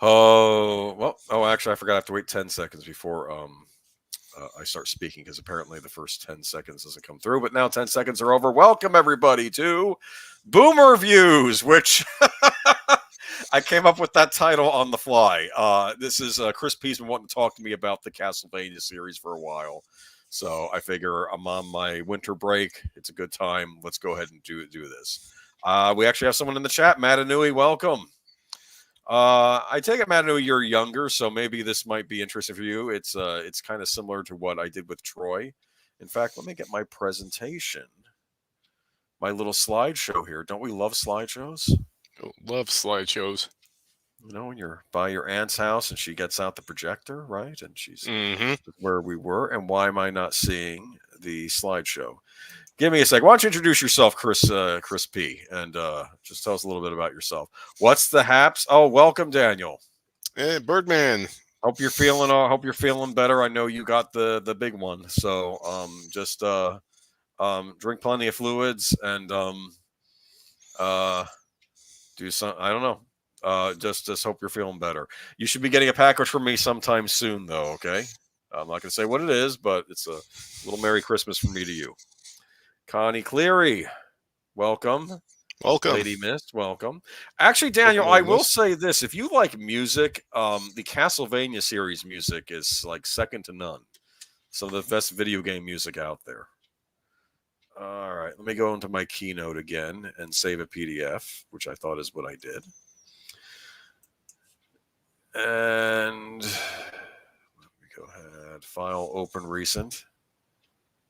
Oh, well, actually, I forgot I have to wait 10 seconds before I start speaking because apparently the first 10 seconds doesn't come through. But now 10 seconds are over. Welcome, everybody, to Boomer Views, which I came up with that title on the fly. This is Chris P's been wanting to talk to me about the Castlevania series for a while. So I figure I'm on my winter break. It's a good time. Let's go ahead and do this. We actually have someone in the chat. Matanui, welcome. I take it, Manu, you're younger, so maybe this might be interesting for you. It's kind of similar to what I did with Troy. In fact, let me get my presentation, my little slideshow here. Don't we love slideshows? Love slideshows. You know, when you're by your aunt's house and she gets out the projector, right? And she's where we were. And why am I not seeing the slideshow? Give me a sec. Why don't you introduce yourself, Chris P, and just tell us a little bit about yourself. What's the haps? Oh, welcome, Daniel. Hey, Birdman. Hope you're feeling. Hope you're feeling better. I know you got the big one. So just drink plenty of fluids and do some. I don't know. Just hope you're feeling better. You should be getting a package from me sometime soon, though. Okay. I'm not gonna say what it is, but it's a little Merry Christmas from me to you. Connie Cleary, welcome. Welcome. Lady Mist, welcome. Actually, Daniel, I will say this. If you like music, the Castlevania series music is like second to none. Some of the best video game music out there. All right, let me go into my keynote again and save a PDF, which I thought is what I did. And let me go ahead. File open recent.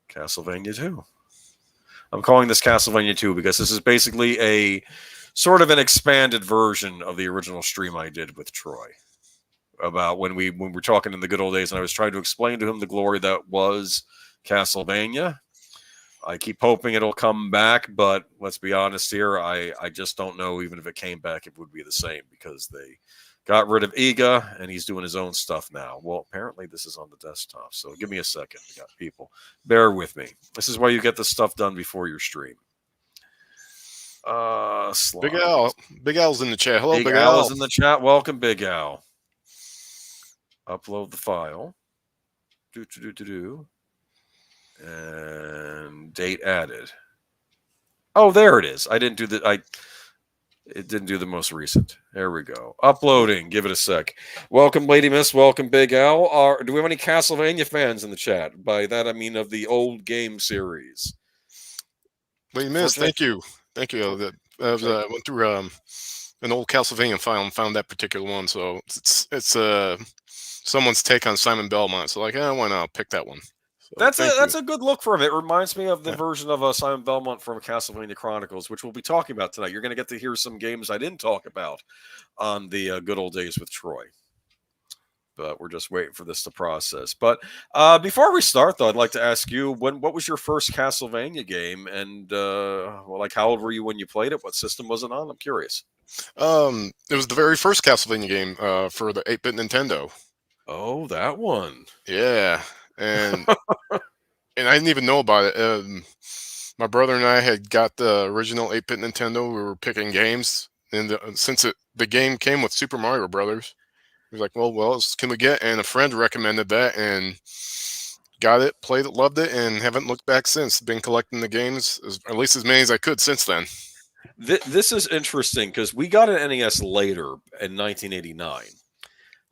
Castlevania 2. I'm calling this Castlevania 2 because this is basically a sort of an expanded version of the original stream I did with Troy about when we were talking in the good old days, and I was trying to explain to him the glory that was Castlevania. I keep hoping it'll come back, but let's be honest here, I just don't know even if it came back it would be the same because they got rid of Iga and he's doing his own stuff now. Well, apparently this is on the desktop, so give me a second. I got people. Bear with me. This is why you get the stuff done before your stream. Big Al. Big Al's in the chat. Hello, Big Al is in the chat. Welcome, Big Al. Upload the file. And date added. Oh, there it is. I didn't do the it didn't do the most recent. There we go. Uploading. Give it a sec. Welcome, Lady Miss. Welcome, Big Al. Do we have any Castlevania fans in the chat? By that I mean of the old game series. Lady Miss, thank you. Thank you. I went through an old Castlevania file and found that particular one. So it's someone's take on Simon Belmont. So like, why not pick that one? So that's a good look for him. It reminds me of the version of Simon Belmont from Castlevania Chronicles, which we'll be talking about tonight. You're going to get to hear some games I didn't talk about on the good old days with Troy. But we're just waiting for this to process. But before we start, though, I'd like to ask you, what was your first Castlevania game? And, how old were you when you played it? What system was it on? I'm curious. It was the very first Castlevania game for the 8-bit Nintendo. Oh, that one. Yeah. And and I didn't even know about it. My brother and I had got the original 8-bit Nintendo. We were picking games. And since the game came with Super Mario Brothers, he was like, well, what else can we get? And a friend recommended that and got it, played it, loved it, and haven't looked back since. Been collecting the games, at least as many as I could since then. This is interesting because we got an NES later in 1989.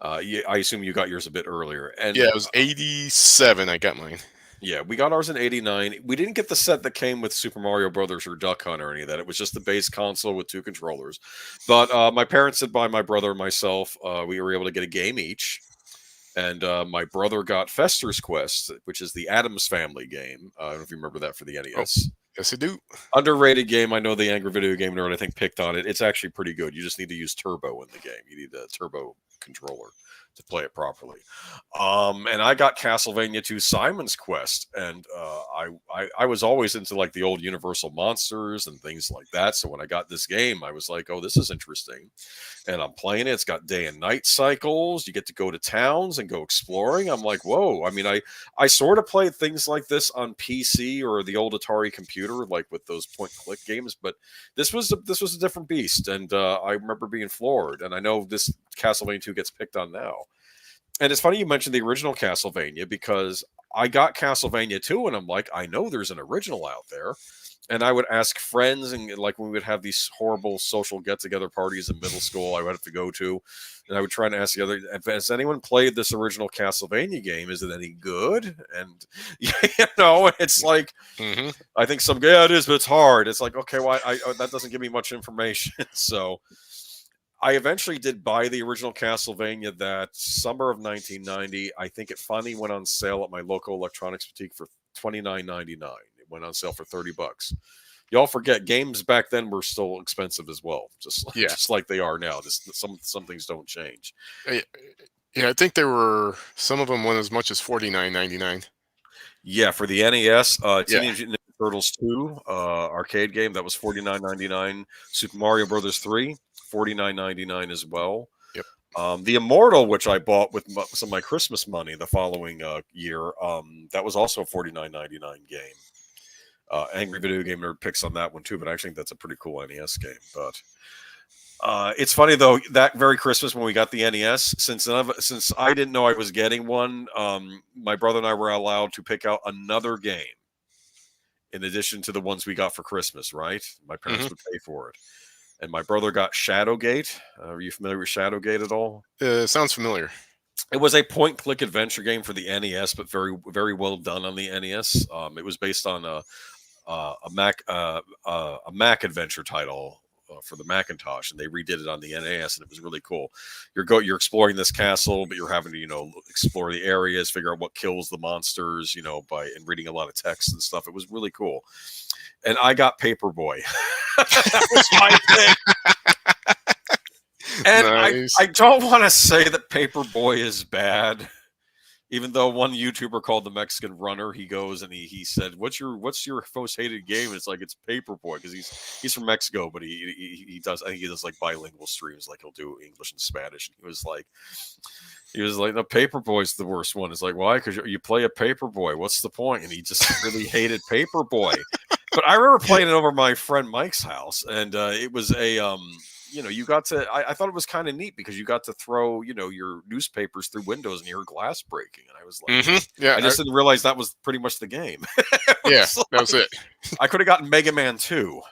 I assume you got yours a bit earlier. And yeah, it was 87 I got mine. Yeah, we got ours in 89. We didn't get the set that came with Super Mario Brothers or Duck Hunt or any of that. It was just the base console with 2 controllers. But my parents did buy my brother and myself. We were able to get a game each. And my brother got Fester's Quest, which is the Addams Family game. I don't know if you remember that for the NES. Oh, yes, I do. Underrated game. I know the Angry Video Game Nerd, I think, picked on it. It's actually pretty good. You just need to use turbo in the game. You need a turbo controller to play it properly. And I got Castlevania 2 Simon's Quest, and I was always into like the old Universal monsters and things like that. So when I got this game, I was like, oh, this is interesting. And I'm playing it. It's got day and night cycles. You get to go to towns and go exploring. I'm like, whoa. I mean, I sort of played things like this on PC or the old Atari computer, like with those point click games. But this was a different beast, and I remember being floored. And I know this Castlevania 2 gets picked on now. And it's funny you mentioned the original Castlevania because I got Castlevania 2 and I'm like, I know there's an original out there. And I would ask friends, and like we would have these horrible social get together parties in middle school, I would have to go to. And I would try and ask the other, has anyone played this original Castlevania game? Is it any good? And, it's like, Hmm. I think yeah, it is, but it's hard. It's like, okay, well, that doesn't give me much information. So I eventually did buy the original Castlevania that summer of 1990. I think it finally went on sale at my local electronics boutique for $29.99. It went on sale for $30. Y'all forget games back then were still expensive as well, Yeah. just like they are now. Some things don't change. Yeah, I think some of them went as much as $49.99. Yeah, for the NES, Yeah. Teenage Mutant Ninja Turtles 2 arcade game, that was $49.99. Super Mario Brothers 3, $49.99 as well. Yep. The Immortal, which I bought with some of my Christmas money the following year, that was also a $49.99 game. Angry Video Game Nerd picks on that one too, but I think that's a pretty cool NES game. But it's funny though, that very Christmas when we got the NES, since I didn't know I was getting one, my brother and I were allowed to pick out another game in addition to the ones we got for Christmas. Right, my parents Hmm. would pay for it, and my brother got Shadowgate. Are you familiar with Shadowgate at all? Sounds familiar. It was a point-click adventure game for the NES, but very, very well done on the NES. It was based on a Mac adventure title for the Macintosh, and they redid it on the NES, and it was really cool. You're exploring this castle, but you're having to explore the areas, figure out what kills the monsters, and reading a lot of text and stuff. It was really cool, and I got Paperboy. That was my thing. And Nice. I don't want to say that Paperboy is bad, even though one YouTuber called the Mexican Runner, he goes and he said, "What's your most hated game?" And it's like it's Paperboy because he's from Mexico, but he does, I think he does like bilingual streams, like he'll do English and Spanish. And he was like, "No, Paperboy's the worst one." It's like, why? Because you play a Paperboy. What's the point? And he just really hated Paperboy. But I remember playing it over my friend Mike's house, and it was you got to. I thought it was kind of neat because you got to throw, your newspapers through windows and hear glass breaking, and I was like, Yeah. I just didn't realize that was pretty much the game. Yeah. That was it. I could have gotten Mega Man 2.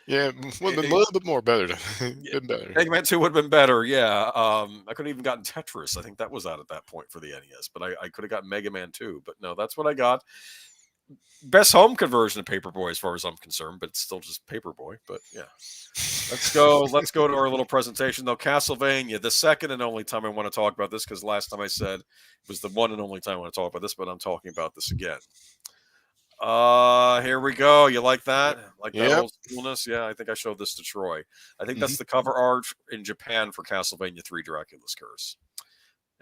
Yeah. Would have been a little bit more better. Been better. Mega Man 2 would have been better, yeah. I could have even gotten Tetris. I think that was out at that point for the NES, but I could have gotten Mega Man 2. But no, that's what I got. Best home conversion of Paperboy as far as I'm concerned, but it's still just Paperboy. But yeah. Let's go to our little presentation though. Castlevania, the second and only time I want to talk about this, because last time I said it was the one and only time I want to talk about this, but I'm talking about this again. Here we go. You like that? Like that Yep. old schoolness? Yeah, I think I showed this to Troy. I think that's the cover art in Japan for Castlevania 3 Dracula's Curse.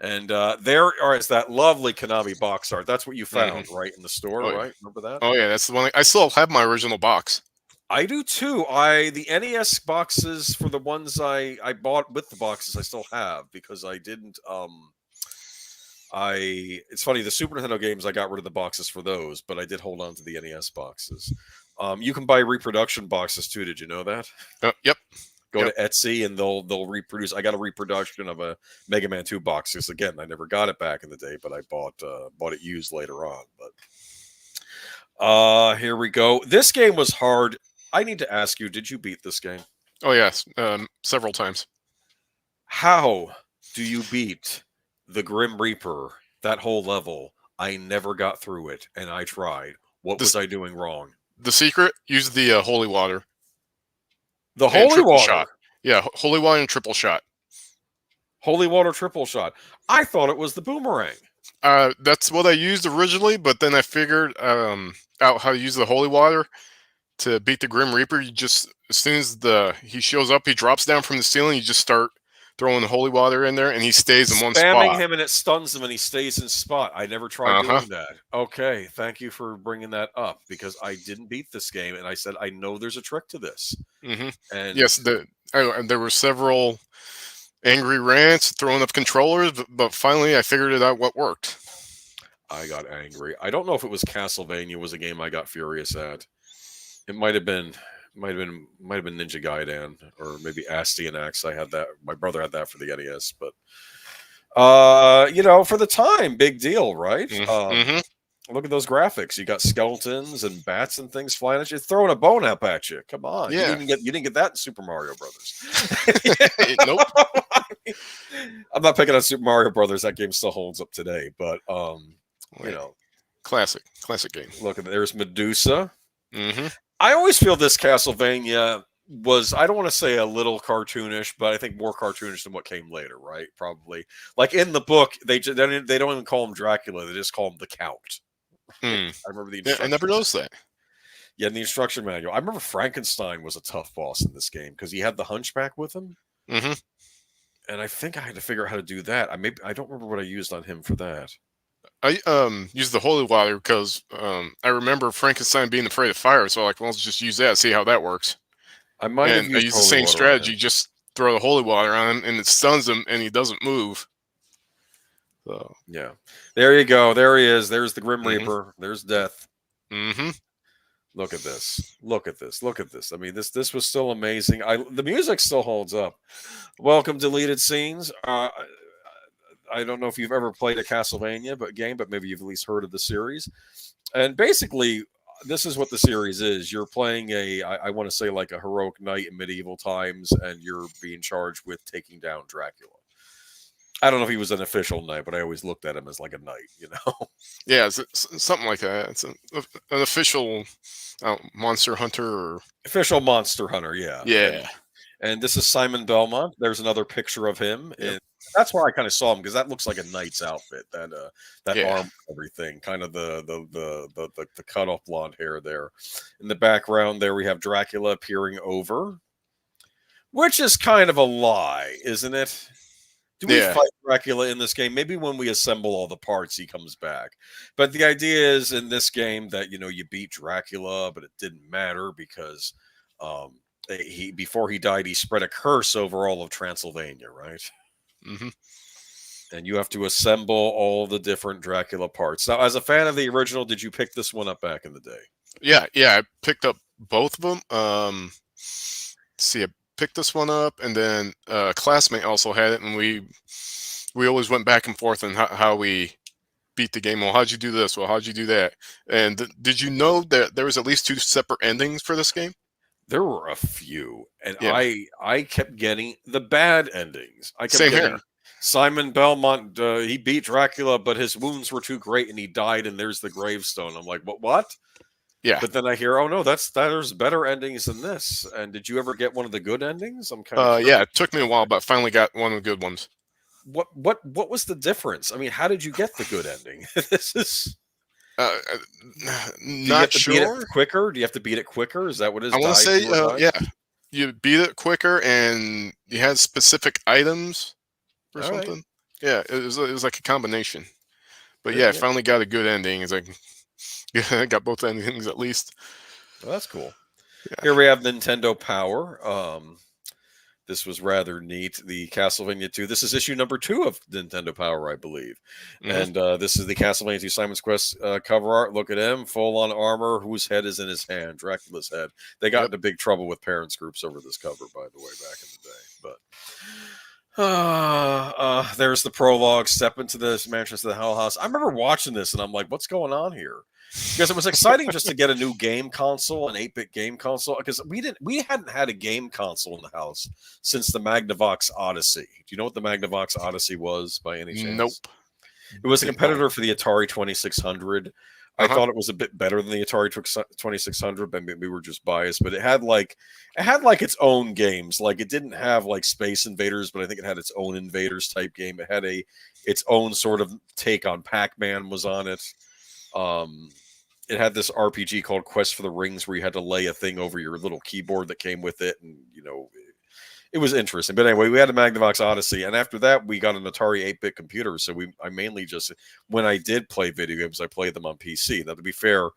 And there is that lovely Konami box art. That's what you found, right, in the store, Oh, right? Remember that? oh yeah, that's the one. I still have my original box. I do too. The NES boxes for the ones I bought with the boxes I still have because I didn't it's funny, the Super Nintendo games I got rid of the boxes for those, but I did hold on to the NES boxes. You can buy reproduction boxes too. Did you know that? Yep. Go to Etsy and they'll reproduce. I got a reproduction of a Mega Man 2 box because again, I never got it back in the day, but I bought it used later on. But here we go. This game was hard. I need to ask you, did you beat this game? Oh yes, several times. How do you beat the Grim Reaper? That whole level, I never got through it, and I tried. What was I doing wrong? The secret: use the holy water. The And holy triple water. shot. Yeah, holy water and triple shot. Holy water triple shot. I thought it was the boomerang. That's what I used originally, but then I figured out how to use the holy water to beat the Grim Reaper. You just, as soon as he shows up, he drops down from the ceiling. You just start throwing holy water in there, and he stays in one Spamming spot. him and it stuns him and he stays in spot. I never tried Uh huh. doing that. Okay, thank you for bringing that up because I didn't beat this game and I said I know there's a trick to this. Hmm. And Yes, there were several angry rants, throwing up controllers, but finally I figured it out what worked. I got angry. I don't know if it was Castlevania was a game I got furious at. It might have been Ninja Gaiden or maybe Astyanax. I had that. My brother had that for the NES, but for the time, big deal, right? Mm-hmm. Look at those graphics. You got skeletons and bats and things flying at you, throwing a bone up at you. Come on, Yeah. you didn't get that in Super Mario Brothers. Nope. I'm not picking on Super Mario Brothers. That game still holds up today, but you Wait. know, Classic game. look at there's Medusa. Mm-hmm. I always feel this Castlevania was I don't want to say a little cartoonish, but I think more cartoonish than what came later, right? Probably like in the book, they don't even call him Dracula; they just call him the Count. Right? Mm. I remember the Yeah, I never instructions. noticed that. Yeah, in the instruction manual. I remember Frankenstein was a tough boss in this game because he had the Hunchback with him, Mm-hmm. and I think I had to figure out how to do that. I don't remember what I used on him for that. I used the holy water because I remember Frankenstein being afraid of fire, so like, well, let's just use that, see how that works. I might have And I used use the holy same water on him. strategy, just throw the holy water on him, and it stuns him, and he doesn't move. So, Yeah, there you go. There he is. There's the Grim mm-hmm. Reaper. There's Death. Mm-hmm. Look at this. Look at this. Look at this. I mean, this was still amazing. The music still holds up. Welcome deleted scenes. I don't know if you've ever played a Castlevania but maybe you've at least heard of the series. And basically, this is what the series is. You're playing I want to say like a heroic knight in medieval times, and you're being charged with taking down Dracula. I don't know if he was an official knight, but I always looked at him as like a knight, you know. Yeah, it's something like that. It's an official monster hunter. Or, Official monster hunter, yeah. yeah. And this is Simon Belmont. There's another picture of him, Yep. and that's where I kind of saw him because that looks like a knight's outfit. That Yeah. arm, everything, kind of the cut off blonde hair there. In the background, there we have Dracula peering over, which is kind of a lie, isn't it? Do we Yeah. fight Dracula in this game? Maybe when we assemble all the parts, he comes back. But the idea is in this game that you beat Dracula, but it didn't matter because um, he before he died, he spread a curse over all of Transylvania, right? Mm-hmm. And you have to assemble all the different Dracula parts. Now, as a fan of the original, did you pick this one up back in the day? Yeah. I picked up both of them. See, I picked this one up, and then a classmate also had it, and we always went back and forth on how we beat the game. Well, how'd you do this? Well, how'd you do that? And did you know that there was at least two separate endings for this game? There were a few, and Yeah. I kept getting the bad endings. I kept Same getting here. Simon Belmont. He beat Dracula, but his wounds were too great, and he died. And there's the gravestone. I'm like, what? Yeah. But then I hear, oh no, there's better endings than this. And did you ever get one of the good endings? I'm kind of curious. Yeah. It took me a while, but I finally got one of the good ones. What was the difference? I mean, how did you get the good ending? This is. Uh, Do you have not to beat sure. it quicker? Do you have to beat it quicker? Is that what it is? I want to Die say, fewer times? yeah, you beat it quicker, and you had specific items or All right. something. Yeah, it was like a combination. But Very yeah, I good. finally got a good ending. It's like, yeah, I got both endings at least. Well, that's cool. Yeah. Here we have Nintendo Power. This was rather neat. The Castlevania 2. This is issue number 2 of Nintendo Power, I believe. Mhm. And this is the Castlevania 2 Simon's Quest cover art. Look at him, full on armor. Whose head is in his hand? Dracula's head. They got Yep. into big trouble with parents groups over this cover, by the way, back in the day. But there's the prologue. Step into this mansion to the Hell House. I remember watching this, and I'm like, "What's going on here?" Because it was exciting just to get a new game console, an 8-bit game console. Because we hadn't had a game console in the house since the Magnavox Odyssey. Do you know what the Magnavox Odyssey was by any chance? Nope. It was a Didn't know. competitor for the Atari 2600. I Uh-huh. thought it was a bit better than the Atari 2600, but maybe we were just biased. But it had its own games. Like it didn't have like Space Invaders, but I think it had its own Invaders type game. It had its own sort of take on Pac-Man was on it. It had this RPG called Quest for the Rings, where you had to lay a thing over your little keyboard that came with it, and it was interesting. But anyway, we had a Magnavox Odyssey, and after that, we got an Atari 8-bit computer. So I mainly just, when I did play video games, I played them on PC. Now, to be fair,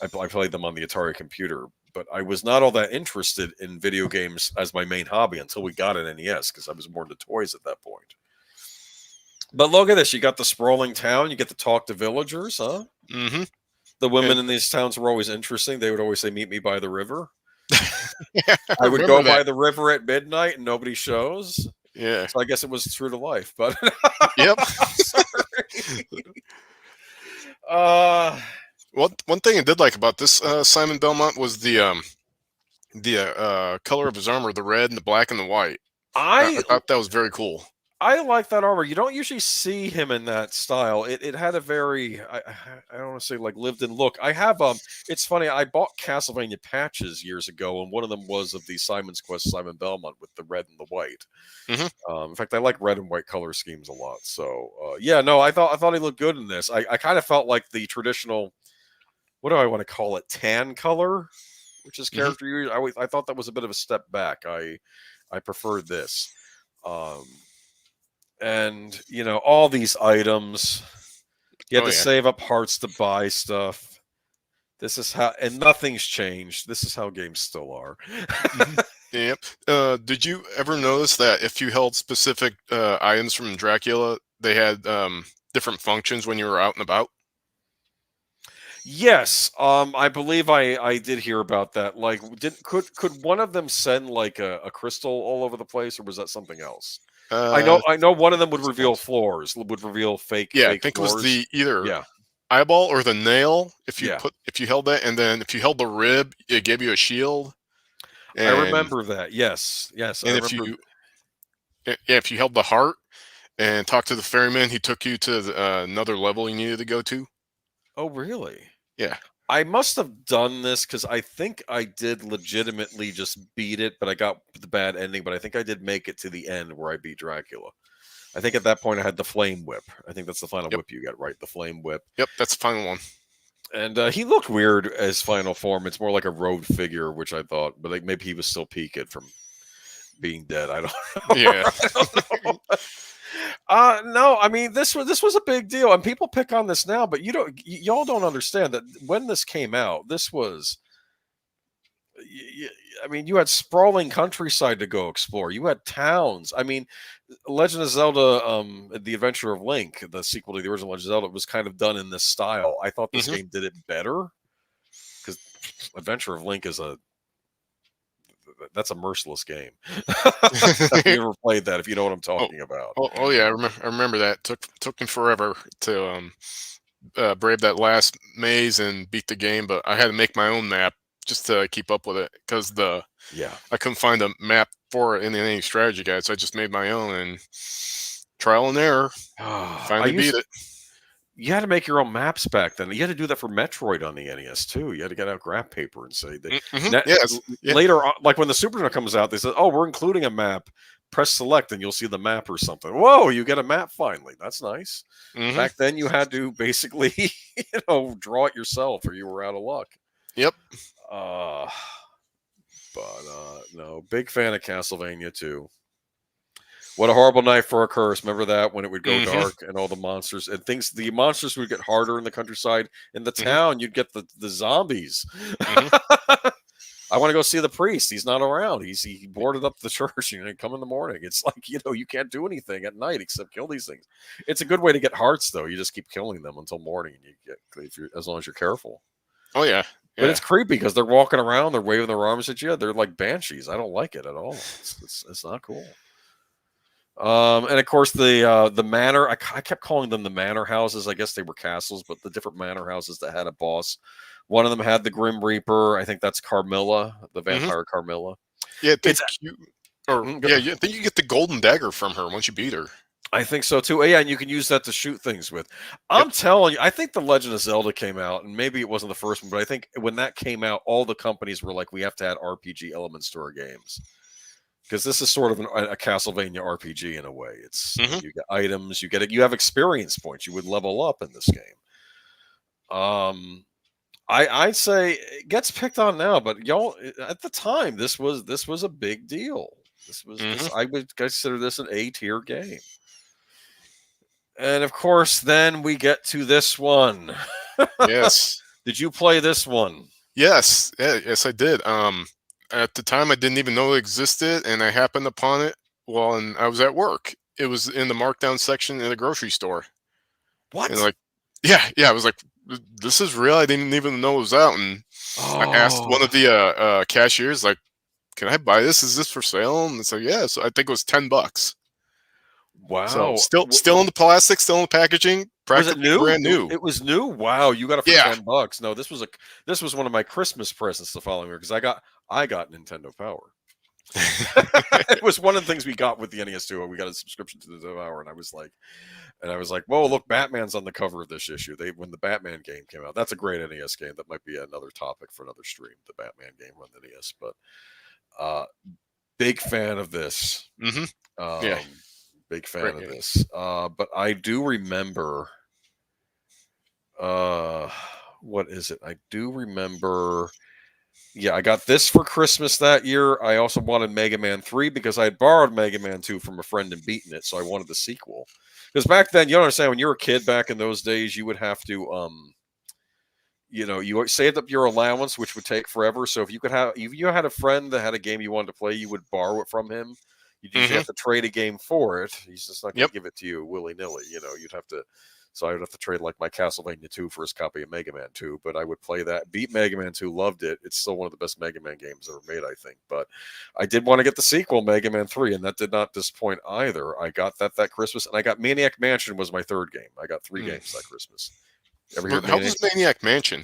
I played them on the Atari computer, but I was not all that interested in video games as my main hobby until we got an NES, because I was more into toys at that point. But look at this. You got the sprawling town. You get to talk to villagers, huh? Mm-hmm. The women And in these towns were always interesting. They would always say, "Meet me by the river." yeah, I I would remember go by that. the river at midnight and nobody shows. Yeah. So I guess it was true to life. But Yep. sorry. Uh, One thing I did like about this Simon Belmont was the color of his armor, the red and the black and the white. I I thought that was very cool. I like that armor. You don't usually see him in that style. It had a very, I don't want to say like lived in look. I have It's funny. I bought Castlevania patches years ago, and one of them was of the Simon's Quest Simon Belmont with the red and the white. Hmm. In fact, I like red and white color schemes a lot. So yeah, no, I thought he looked good in this. I kind of felt like the traditional, what do I want to call it, tan color, which is Hmm. character use. I thought that was a bit of a step back. I preferred this. Um, and all these items, you had Oh to yeah. save up hearts to buy stuff. This is how, and nothing's changed. This is how games still are. Hmm. Yep. Did you ever notice that if you held specific items from Dracula, they had different functions when you were out and about? Yes, I believe I did hear about that. Like, could one of them send like a crystal all over the place, or was that something else? I know one of them would Something reveal else. floors, would reveal fake Yeah, I fake think it was floors. the either Yeah, eyeball or the nail. yeah, If you held that, and then if you held the rib, it gave you a shield. I And remember that. Yes, yes, I and remember. if you held the heart and talked to the ferryman, he took you to another level you needed to go to. Oh, really? Yeah. I must have done this because I think I did legitimately just beat it, but I got the bad ending. But I think I did make it to the end where I beat Dracula. I think at that point I had the flame whip. I think that's the final Yep. whip you get, right? The flame whip. Yep. That's the final one. And he looked weird as final form. It's more like a road figure, which I thought, but like maybe he was still peaked from being dead. I don't know. Yeah. I don't know. No, I mean this was a big deal, and people pick on this now, but y'all don't understand that when this came out, this was. I mean, you had sprawling countryside to go explore. You had towns. I mean, Legend of Zelda, The Adventure of Link, the sequel to the original Legend of Zelda, was kind of done in this style. I thought this Hmm. game did it better because Adventure of Link is that's a merciless game. Have you ever played that? If you know what I'm oh, talking about. oh yeah. I remember that. Took me forever to brave that last maze and beat the game, but I had to make my own map just to keep up with it because Yeah. I couldn't find a map for it in any strategy guide, so I just made my own and trial and error. I Finally beat used it. You had to make your own maps back then. You had to do that for Metroid on the NES too. You had to get out graph paper and say that. Mm-hmm. Yes. Yeah. Later on, like when the Super Nintendo comes out, they said, "Oh, we're including a map. Press select, and you'll see the map or something." Whoa, you get a map finally. That's nice. Hmm. Back then, you had to basically, draw it yourself, or you were out of luck. Yep. Uh, but no, big fan of Castlevania too. What a horrible night for a curse. Remember that when it would go Hmm. dark and all the monsters and things, the monsters would get harder in the countryside. In the Hmm. town, you'd get the zombies. Hmm. I want to go see the priest. He's not around. He boarded up the church. Come in the morning. It's like you can't do anything at night except kill these things. It's a good way to get hearts, though. You just keep killing them until morning, and you get as long as you're careful. Oh yeah. But Yeah. it's creepy because they're walking around, they're waving their arms at you. They're like banshees. I don't like it at all. It's not cool. And of course the manor. I kept calling them the manor houses. I guess they were castles, but the different manor houses that had a boss. One of them had the Grim Reaper. I think that's Carmilla, the Hmm. vampire Carmilla. Yeah. I think It's you. Or mm, yeah, I think you get the golden dagger from her once you beat her. I think so too. Yeah, and you can use that to shoot things with. Yep. I'm telling you, I think the Legend of Zelda came out, and maybe it wasn't the first one, but I think when that came out, all the companies were like, we have to add RPG elements to our games. Because this is sort of a Castlevania RPG in a way. It's Hmm. you get items, you have experience points. You would level up in this game. Um, I'd say it gets picked on now, but y'all at the time this was a big deal. This Hmm. I would consider this an A tier game. And of course, then we get to this one. Yes. Did you play this one? Yes. Yeah, yes, I did. At the time, I didn't even know it existed, and I happened upon it while I was at work. It was in the markdown section in the grocery store, and What? like, yeah, yeah, I was like, This is real. I didn't even know it was out." And I asked one Oh, of the cashiers, like, "Can I buy this? Is this for sale?" And it's like, "Yeah." So I think it was $10. So wow. still in the plastic, still in the packaging, Was it practically new? brand new. It was new. Wow, you got it for Yeah. $10. No, this was one of my Christmas presents the following year because I got Nintendo Power. It was one of the things we got with the NES too. We got a subscription to the Hour, and I was like, "Whoa, look, Batman's on the cover of this issue." They when the Batman game came out, that's a great NES game. That might be another topic for another stream. The Batman game on the NES, but uh, big fan of this. Hmm. Yeah. Um, big fan Great of game. this. But I do remember. Uh, what is it? I do remember. Yeah, I got this for Christmas that year. I also wanted Mega Man 3 because I had borrowed Mega Man 2 from a friend and beaten it, so I wanted the sequel. Because back then, you don't understand, when you were a kid back in those days, you would have to you saved up your allowance, which would take forever. So if you had a friend that had a game you wanted to play, you would borrow it from him. You'd usually Hmm. have to trade a game for it. He's just not going Yep. to give it to you willy nilly. You'd have to. So I would have to trade like my Castlevania 2 for his copy of Mega Man 2. But I would play that, beat Mega Man 2, loved it. It's still one of the best Mega Man games ever made, I think. But I did want to get the sequel, Mega Man 3, and that did not disappoint either. I got that Christmas, and I got Maniac Mansion was my third game. I got three games that Christmas. Ever hear But of how Maniac? was Maniac Mansion?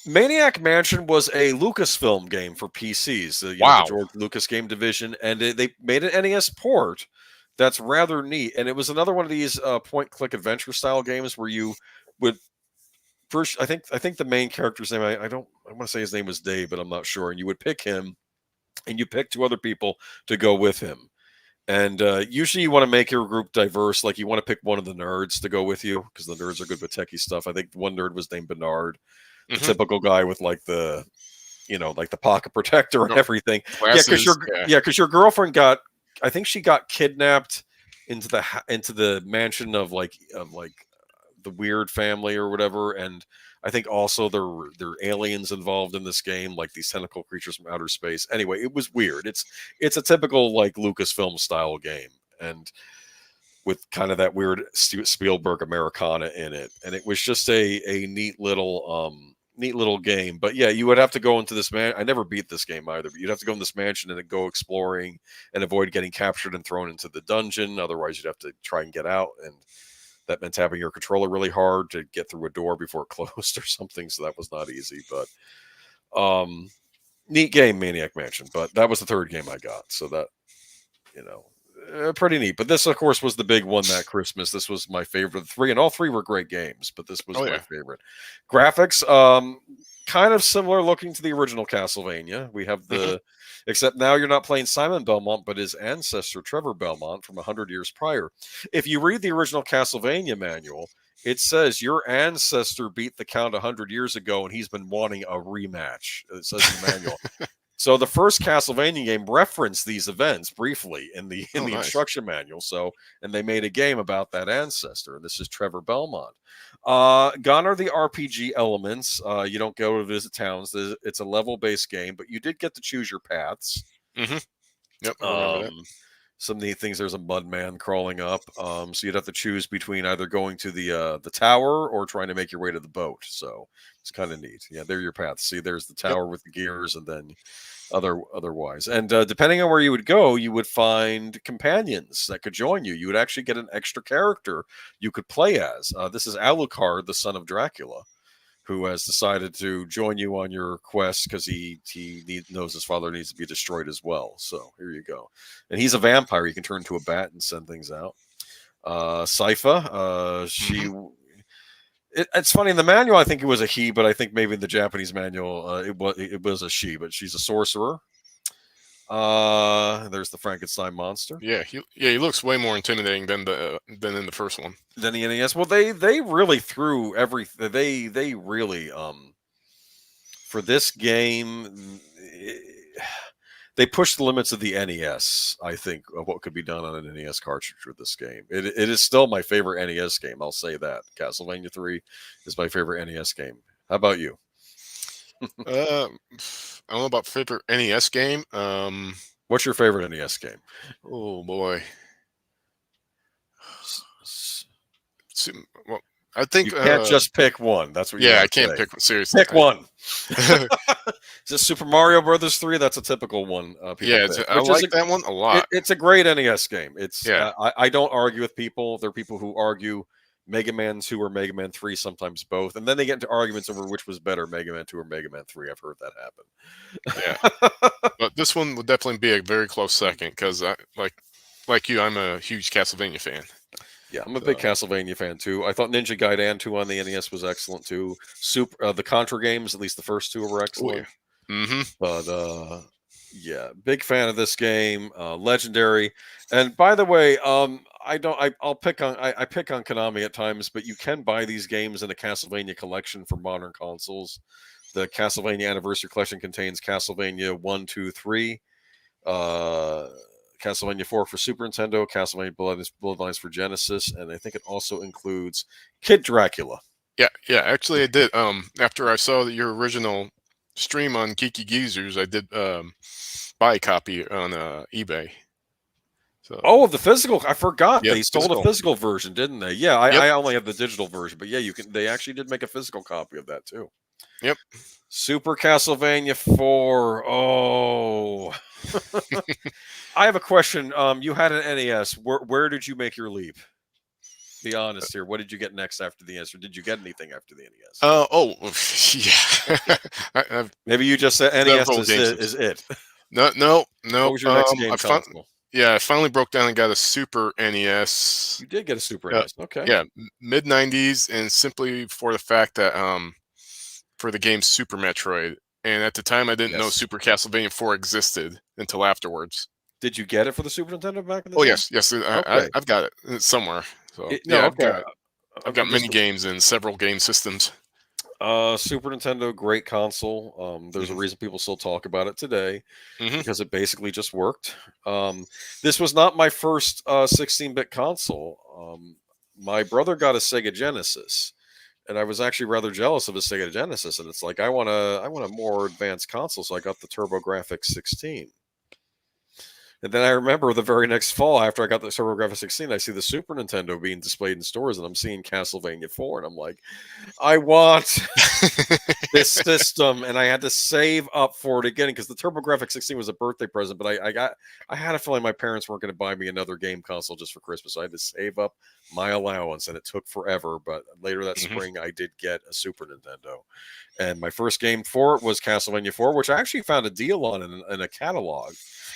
Maniac Mansion was a Lucasfilm game for PCs, the Wow. George Lucas game division, and they made an NES port that's rather neat. And it was another one of these point-click adventure style games where you would first. I think the main character's name. I want to say his name was Dave, but I'm not sure. And you would pick him, and you pick two other people to go with him. And usually you want to make your group diverse. Like you want to pick one of the nerds to go with you because the nerds are good with techie stuff. I think one nerd was named Bernard, the Hmm. typical guy with like like the pocket protector and No, everything. Yeah, because glasses. Yeah. your girlfriend got, I think she got kidnapped into the mansion of the weird family or whatever, and I think also there are aliens involved in this game, like these tentacle creatures from outer space. Anyway, it was weird. It's a typical like Lucasfilm style game, and with kind of that weird Spielberg Americana in it, and it was just a neat little game. But yeah, you would have to go into this man. I never beat this game either, but you'd have to go in this mansion and then go exploring and avoid getting captured and thrown into the dungeon. Otherwise, you'd have to try and get out, and that meant having your controller really hard to get through a door before it closed or something. So that was not easy, but neat game, Maniac Mansion. But that was the third game I got, so that you know, pretty neat. But this, of course, was the big one that Christmas. This was my favorite of the three, and all three were great games. But this was Oh my yeah. favorite. Graphics, kind of similar looking to the original Castlevania. We have Hmm. except now you're not playing Simon Belmont, but his ancestor Trevor Belmont from 100 years prior. If you read the original Castlevania manual, it says your ancestor beat the count 100 years ago, and he's been wanting a rematch. It says in the manual. So the first Castlevania game referenced these events briefly in the in Oh, the nice. instruction manual. So, and they made a game about that ancestor. This is Trevor Belmont. Gone are the RPG elements. You don't go to visit towns. It's a level-based game, but you did get to choose your paths. Hmm. Yep, I remember that. Um, some neat things. There's a mud man crawling up, so you'd have to choose between either going to the tower or trying to make your way to the boat. So it's kind of neat. Yeah, there are your paths. See, there's the Yep. tower with the gears, and then otherwise. And depending on where you would go, you would find companions that could join you. You would actually get an extra character you could play as. This is Alucard, the son of Dracula, who has decided to join you on your quest because knows his father needs to be destroyed as well. So here you go. And he's a vampire. You can turn into a bat and send things out. Sypha, Hmm. it's funny in the manual. I think it was a he, but I think maybe in the Japanese manual it was a she. But she's a sorcerer. There's the Frankenstein monster. He looks way more intimidating than in the first one. Then the NES. Well, they really threw every they really for this game. They pushed the limits of the NES, I think, of what could be done on an NES cartridge with this game. It is still my favorite NES game. I'll say that. Castlevania 3 is my favorite NES game. How about you? I don't know about favorite NES game. What's your favorite NES game? Oh boy. Well, I think You can't just pick one. That's what you yeah, got I to can't say. pick one. Seriously, Pick one. Is this Super Mario Brothers 3? That's a typical one. People yeah, pick, I which is like that one a lot. it's a great NES game. It's Yeah, I don't argue with people. There are people who argue Mega Man 2 or Mega Man 3, sometimes both, and then they get into arguments over which was better, Mega Man 2 or Mega Man 3. I've heard yeah, that happen. but this one would definitely be a very close second because I like you, I'm a huge Castlevania fan. Yeah, I'm a big So, Castlevania fan too. I thought Ninja Gaiden 2 on the NES was excellent too. The Contra games, at least the first two, were oh yeah, excellent. mm-hmm. But yeah, big fan of this game. Legendary. And by the way, I don't. I'll pick on. I pick on Konami at times, but you can buy these games in a Castlevania collection for modern consoles. The Castlevania Anniversary Collection contains Castlevania 1, 2, 3, uh, Castlevania 4 for Super Nintendo, Castlevania Bloodlines for Genesis, and I think it also includes Kid Dracula. Yeah. Actually, I did. After I saw your original stream on Geeky Geezers, I did buy a copy on eBay. So Oh, the physical! I forgot yeah, they sold a physical. physical version, didn't they? Yeah, I, Yep, I only have the digital version, but yeah, you can. They actually did make a physical copy of that too. yep. Super Castlevania 4. Oh, I have a question. You had an NES. Where did you make your leap? Be honest here. What did you get next after the NES, or did you get anything after the NES? Oh, yeah. I have Maybe you just said NES several game is it. No. What was your next game console? I finally broke down and got a Super NES. You did get a Super NES. Okay. Yeah, mid '90s, and simply for the fact that for the game Super Metroid, and at the time I didn't know Yes. Super Castlevania 4 existed until afterwards. Did you get it for the Super Nintendo back in the Oh day? yes, Okay. I've got it somewhere. So No, yeah, okay. I've got I'm many just games in several game systems. Super Nintendo, great console. There's a Hmm. reason people still talk about it today Hmm. because it basically just worked. This was not my first 16-bit console. My brother got a Sega Genesis, and I was actually rather jealous of his Sega Genesis. And it's like I want a more advanced console, so I got the TurboGrafx 16. And then I remember the very next fall after I got the TurboGrafx 16, I see the Super Nintendo being displayed in stores, and I'm seeing Castlevania 4, and I'm like, I want this system, and I had to save up for it again because the TurboGrafx 16 was a birthday present. But I had a feeling my parents weren't going to buy me another game console just for Christmas, so I had to save up my allowance, and it took forever. But later that Hmm. spring, I did get a Super Nintendo, and my first game for it was Castlevania 4, which I actually found a deal on in a catalog.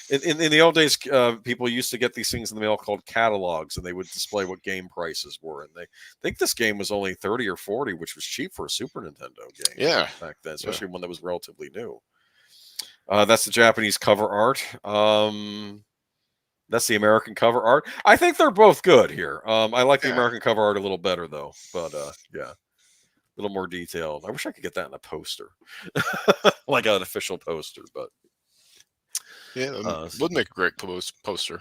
In the old days, people used to get these things in the mail called catalogs, and they would display what game prices were. And they think this game was only 30 or 40, which was cheap for a Super Nintendo game Yeah, back then, yeah. especially one that was relatively new. That's the Japanese cover art. That's the American cover art. I think they're both good here. I like the Yeah. American cover art a little better though, but yeah, a little more detailed. I wish I could get that in a poster, like an official poster. But Yeah, uh, would make a great poster.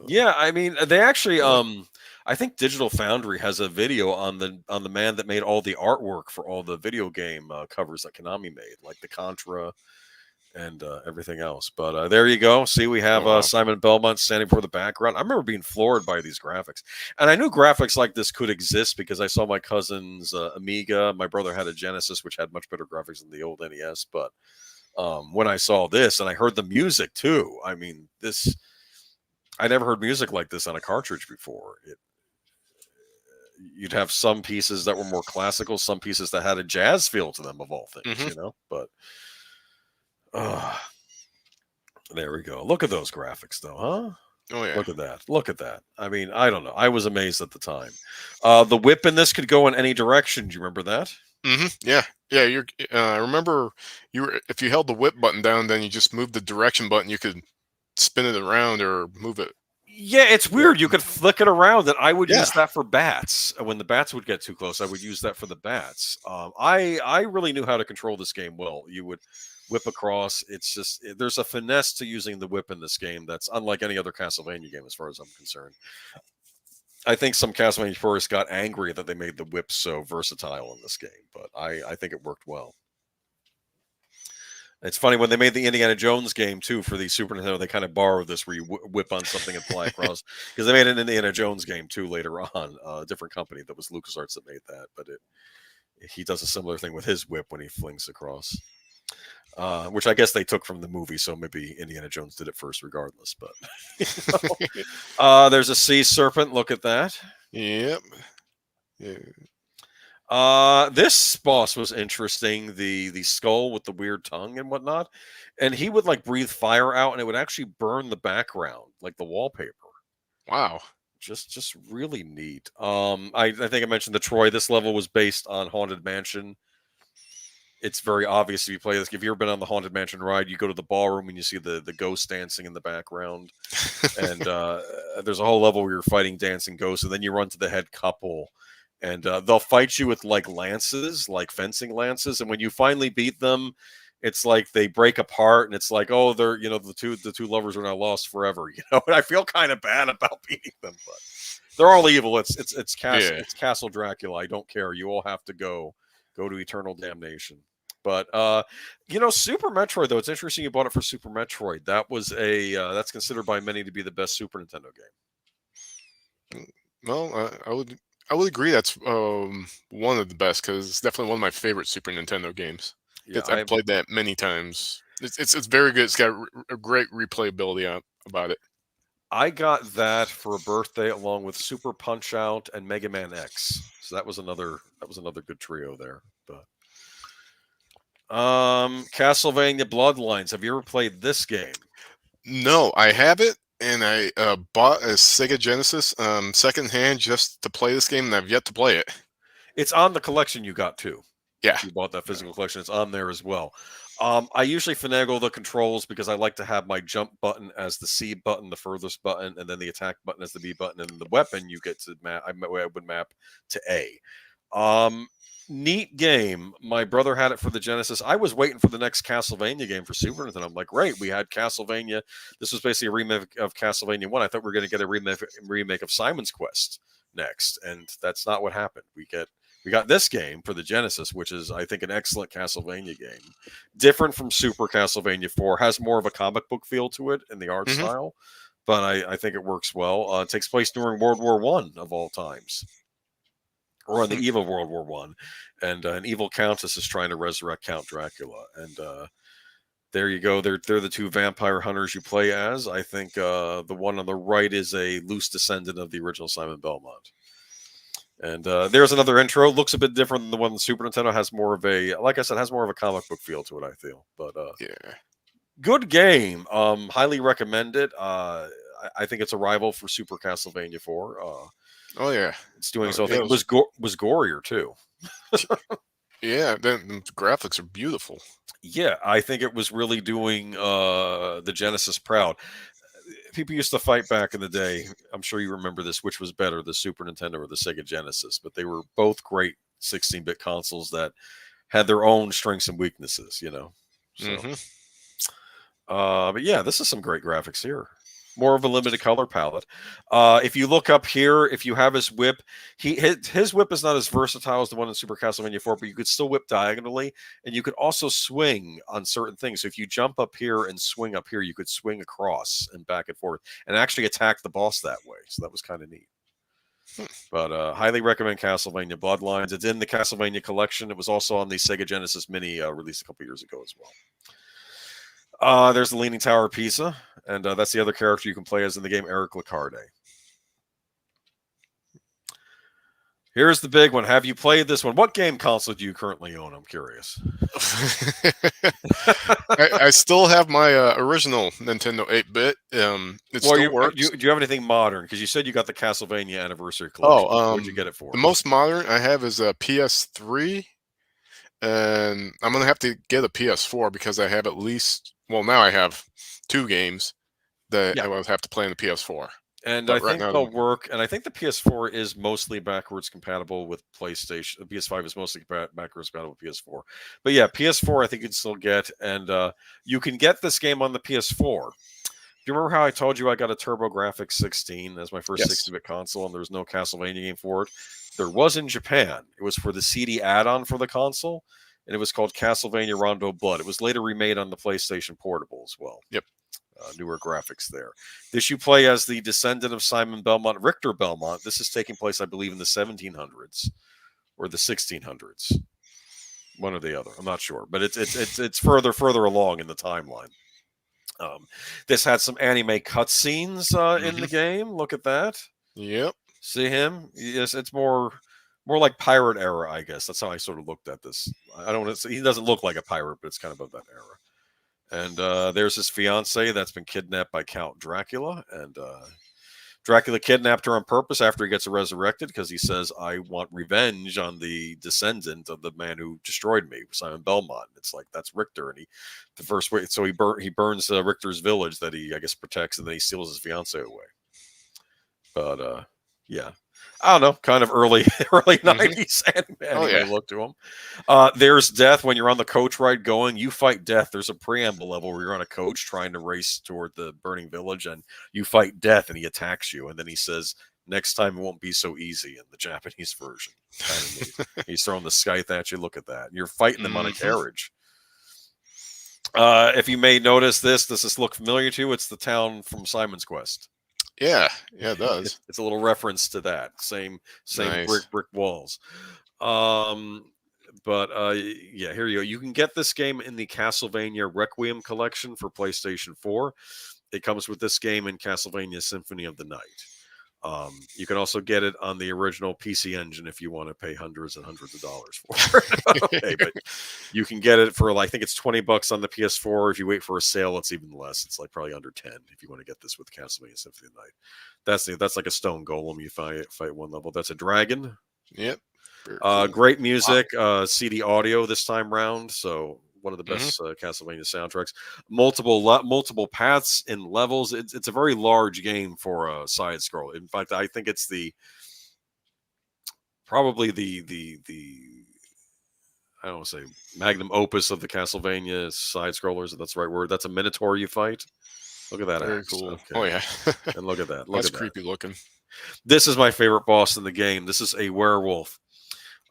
yeah, I mean, they actually Yeah. I think Digital Foundry has a video on the man that made all the artwork for all the video game covers that Konami made, like the Contra and everything else. But there you go. See, we have Oh, wow. Simon Belmont standing for the background. I remember being floored by these graphics, and I knew graphics like this could exist because I saw my cousin's Amiga. My brother had a Genesis, which had much better graphics than the old NES. But when I saw this and I heard the music too, I mean, this I never heard music like this on a cartridge before. You'd have some pieces that were more classical, some pieces that had a jazz feel to them, of all things, Hmm. you know. But uh, there we go. Look at those graphics, though, huh? Oh yeah. Look at that. Look at that. I mean, I don't know. I was amazed at the time. The whip in this could go in any direction. Do you remember that? Yeah, yeah. You're. I remember you were. If you held the whip button down, then you just moved the direction button. You could spin it around or move it. Yeah, it's Yeah. weird. You could flick it around, and I would Yeah. use that for bats. When the bats would get too close, I would use that for the bats. I really knew how to control this game well. You would whip across. It's just there's a finesse to using the whip in this game that's unlike any other Castlevania game, as far as I'm concerned. I think some Castlevania purists got angry that they made the whip so versatile in this game, but I think it worked well. It's funny when they made the Indiana Jones game too for the Super Nintendo. They kind of borrowed this where you whip on something and fly across because they made an Indiana Jones game too later on. A different company that was LucasArts that made that, but he does a similar thing with his whip when he flings across, which I guess they took from the movie. So maybe Indiana Jones did it first, regardless. But there's a sea serpent. Look at that. Yep. Yeah. This boss was interesting. The skull with the weird tongue and whatnot, and he would like breathe fire out, and it would actually burn the background, like the wallpaper. Wow. Just really neat. I think I mentioned the Troy. This level was based on Haunted Mansion. It's very obvious if you play this. If you've ever been on the Haunted Mansion ride, you go to the ballroom and you see the ghost dancing in the background, and there's a whole level where you're fighting dancing ghosts, and then you run to the head couple, and they'll fight you with like lances, like fencing lances, and when you finally beat them, it's like they break apart, and it's like, oh, they're the two lovers are now lost forever, And I feel kind of bad about beating them, but they're all evil. Yeah. It's Castle Dracula. I don't care. You all have to go to eternal damnation. But Super Metroid though, it's interesting you bought it for Super Metroid. That was that's considered by many to be the best Super Nintendo game. Well, I would agree that's one of the best because it's definitely one of my favorite Super Nintendo games. Yeah, I've played that many times. It's very good. It's got a great replayability about it. I got that for a birthday along with Super Punch Out and Mega Man X. So that was another good trio there. But Castlevania Bloodlines. Have you ever played this game? No, I have it, and I bought a Sega Genesis secondhand just to play this game, and I've yet to play it. It's on the collection you got too. Yeah. If you bought that physical collection, it's on there as well. I usually finagle the controls because I like to have my jump button as the C button, the furthest button, and then the attack button as the B button, and the weapon you get to map. I would map to A. Neat game. My brother had it for the Genesis. I was waiting for the next Castlevania game for Super Nintendo. I'm like, great, we had Castlevania. This was basically a remake of Castlevania 1. I thought we were going to get a remake of Simon's Quest next, and that's not what happened. We got this game for the Genesis, which is, I think, an excellent Castlevania game. Different from Super Castlevania 4, has more of a comic book feel to it in the art Hmm. style, but I think it works well. It takes place during World War One of all times, or on the eve of World War One, and an evil countess is trying to resurrect Count Dracula. And there you go. They're the two vampire hunters you play as. I think the one on the right is a loose descendant of the original Simon Belmont. And there's another intro. Looks a bit different than the one on the Super Nintendo. Has more of a, like I said, has more of a comic book feel to it, I feel. But Yeah. good game. Highly recommend it. I think it's a rival for Super Castlevania 4. Oh yeah. It's doing Oh, so. I yeah. think it was gorier too. Yeah. Then the graphics are beautiful. Yeah, I think it was really doing the Genesis proud. People used to fight back in the day. I'm sure you remember this. Which was better, the Super Nintendo or the Sega Genesis? But they were both great 16-bit consoles that had their own strengths and weaknesses. So, Hmm. but yeah, this is some great graphics here. More of a limited color palette. If you look up here, if you have his whip, his whip is not as versatile as the one in Super Castlevania 4, but you could still whip diagonally, and you could also swing on certain things. So if you jump up here and swing up here, you could swing across and back and forth, and actually attack the boss that way. So that was kind of neat. But highly recommend Castlevania Bloodlines. It's in the Castlevania collection. It was also on the Sega Genesis Mini released a couple years ago as well. There's the Leaning Tower of Pisa, and that's the other character you can play as in the game, Eric Lacarde. Here's the big one. Have you played this one? What game console do you currently own? I'm curious. I still have my original Nintendo 8-bit. It Well, still works. do you have anything modern? Because you said you got the Castlevania Anniversary Collection. Oh, What'd you get it for? the most modern I have is a PS3, and I'm gonna have to get a PS4 because I have at least, well, now I have 2 games that Yeah. I will have to play on the PS4. And I But right think now, they'll work. And I think the PS4 is mostly backwards compatible with PlayStation. The PS5 is mostly backwards compatible with PS4. But yeah, PS4 I think you can still get, and you can get this game on the PS4. Do you remember how I told you I got a TurboGrafx 16 as my first yes. 60-bit console, and there was no Castlevania game for it? There was in Japan. It was for the CD add-on for the console, and it was called Castlevania Rondo Blood. It was later remade on the PlayStation Portable as well. Yep. Newer graphics there. This you play as the descendant of Simon Belmont, Richter Belmont. This is taking place, I believe, in the 1700s or the 1600s, one or the other. I'm not sure, but it's further along in the timeline. This had some anime cutscenes in the Hmm. game. Look at that. Yep. See him? Yes, it's more like pirate era, I guess. That's how I sort of looked at this. I don't want to say he doesn't look like a pirate, but it's kind of that era. And there's his fiance that's been kidnapped by Count Dracula, and Dracula kidnapped her on purpose after he gets resurrected because he says, "I want revenge on the descendant of the man who destroyed me, Simon Belmont." It's like that's Richter, and the first way, so he burns Richter's village that he I guess protects, and then he steals his fiance away. But yeah, I don't know, kind of early early Hmm. '90s Oh yeah. anime look to him. There's death when you're on the coach ride going. You fight death. There's a preamble level where you're on a coach trying to race toward the burning village, and you fight death, and he attacks you, and then he says, "Next time it won't be so easy." In the Japanese version, kind of neat. He's throwing the scythe at you. Look at that. And you're fighting them on a Hmm. carriage. If you may notice this, does this look familiar to you? It's the town from Simon's Quest. Yeah. Yeah. It does. It's a little reference to that. Same Nice. brick walls. Um, but yeah, here you go. You can get this game in the Castlevania Requiem collection for PlayStation 4. It comes with this game and Castlevania Symphony of the Night. You can also get it on the original PC Engine if you want to pay hundreds and hundreds of dollars for it. Okay, but you can get it for like, I think it's $20 on the PS4. If you wait for a sale, it's even less. It's like probably under 10 if you want to get this with Castlevania Symphony of the Night. That's like a stone golem. You fight one level. That's a dragon. Yep. Very cool. Great Wow. music, CD audio this time round. So one of the Hmm. best Castlevania soundtracks. Multiple paths and levels. It's a very large game for a side scroll. In fact, I think it's probably the I don't want to say magnum opus of the Castlevania side scrollers. If that's the right word. That's a minotaur you fight. Look at that Very axe. cool. Oh Okay, yeah. and look at that. Look That's at that. creepy looking. This is my favorite boss in the game. This is a werewolf.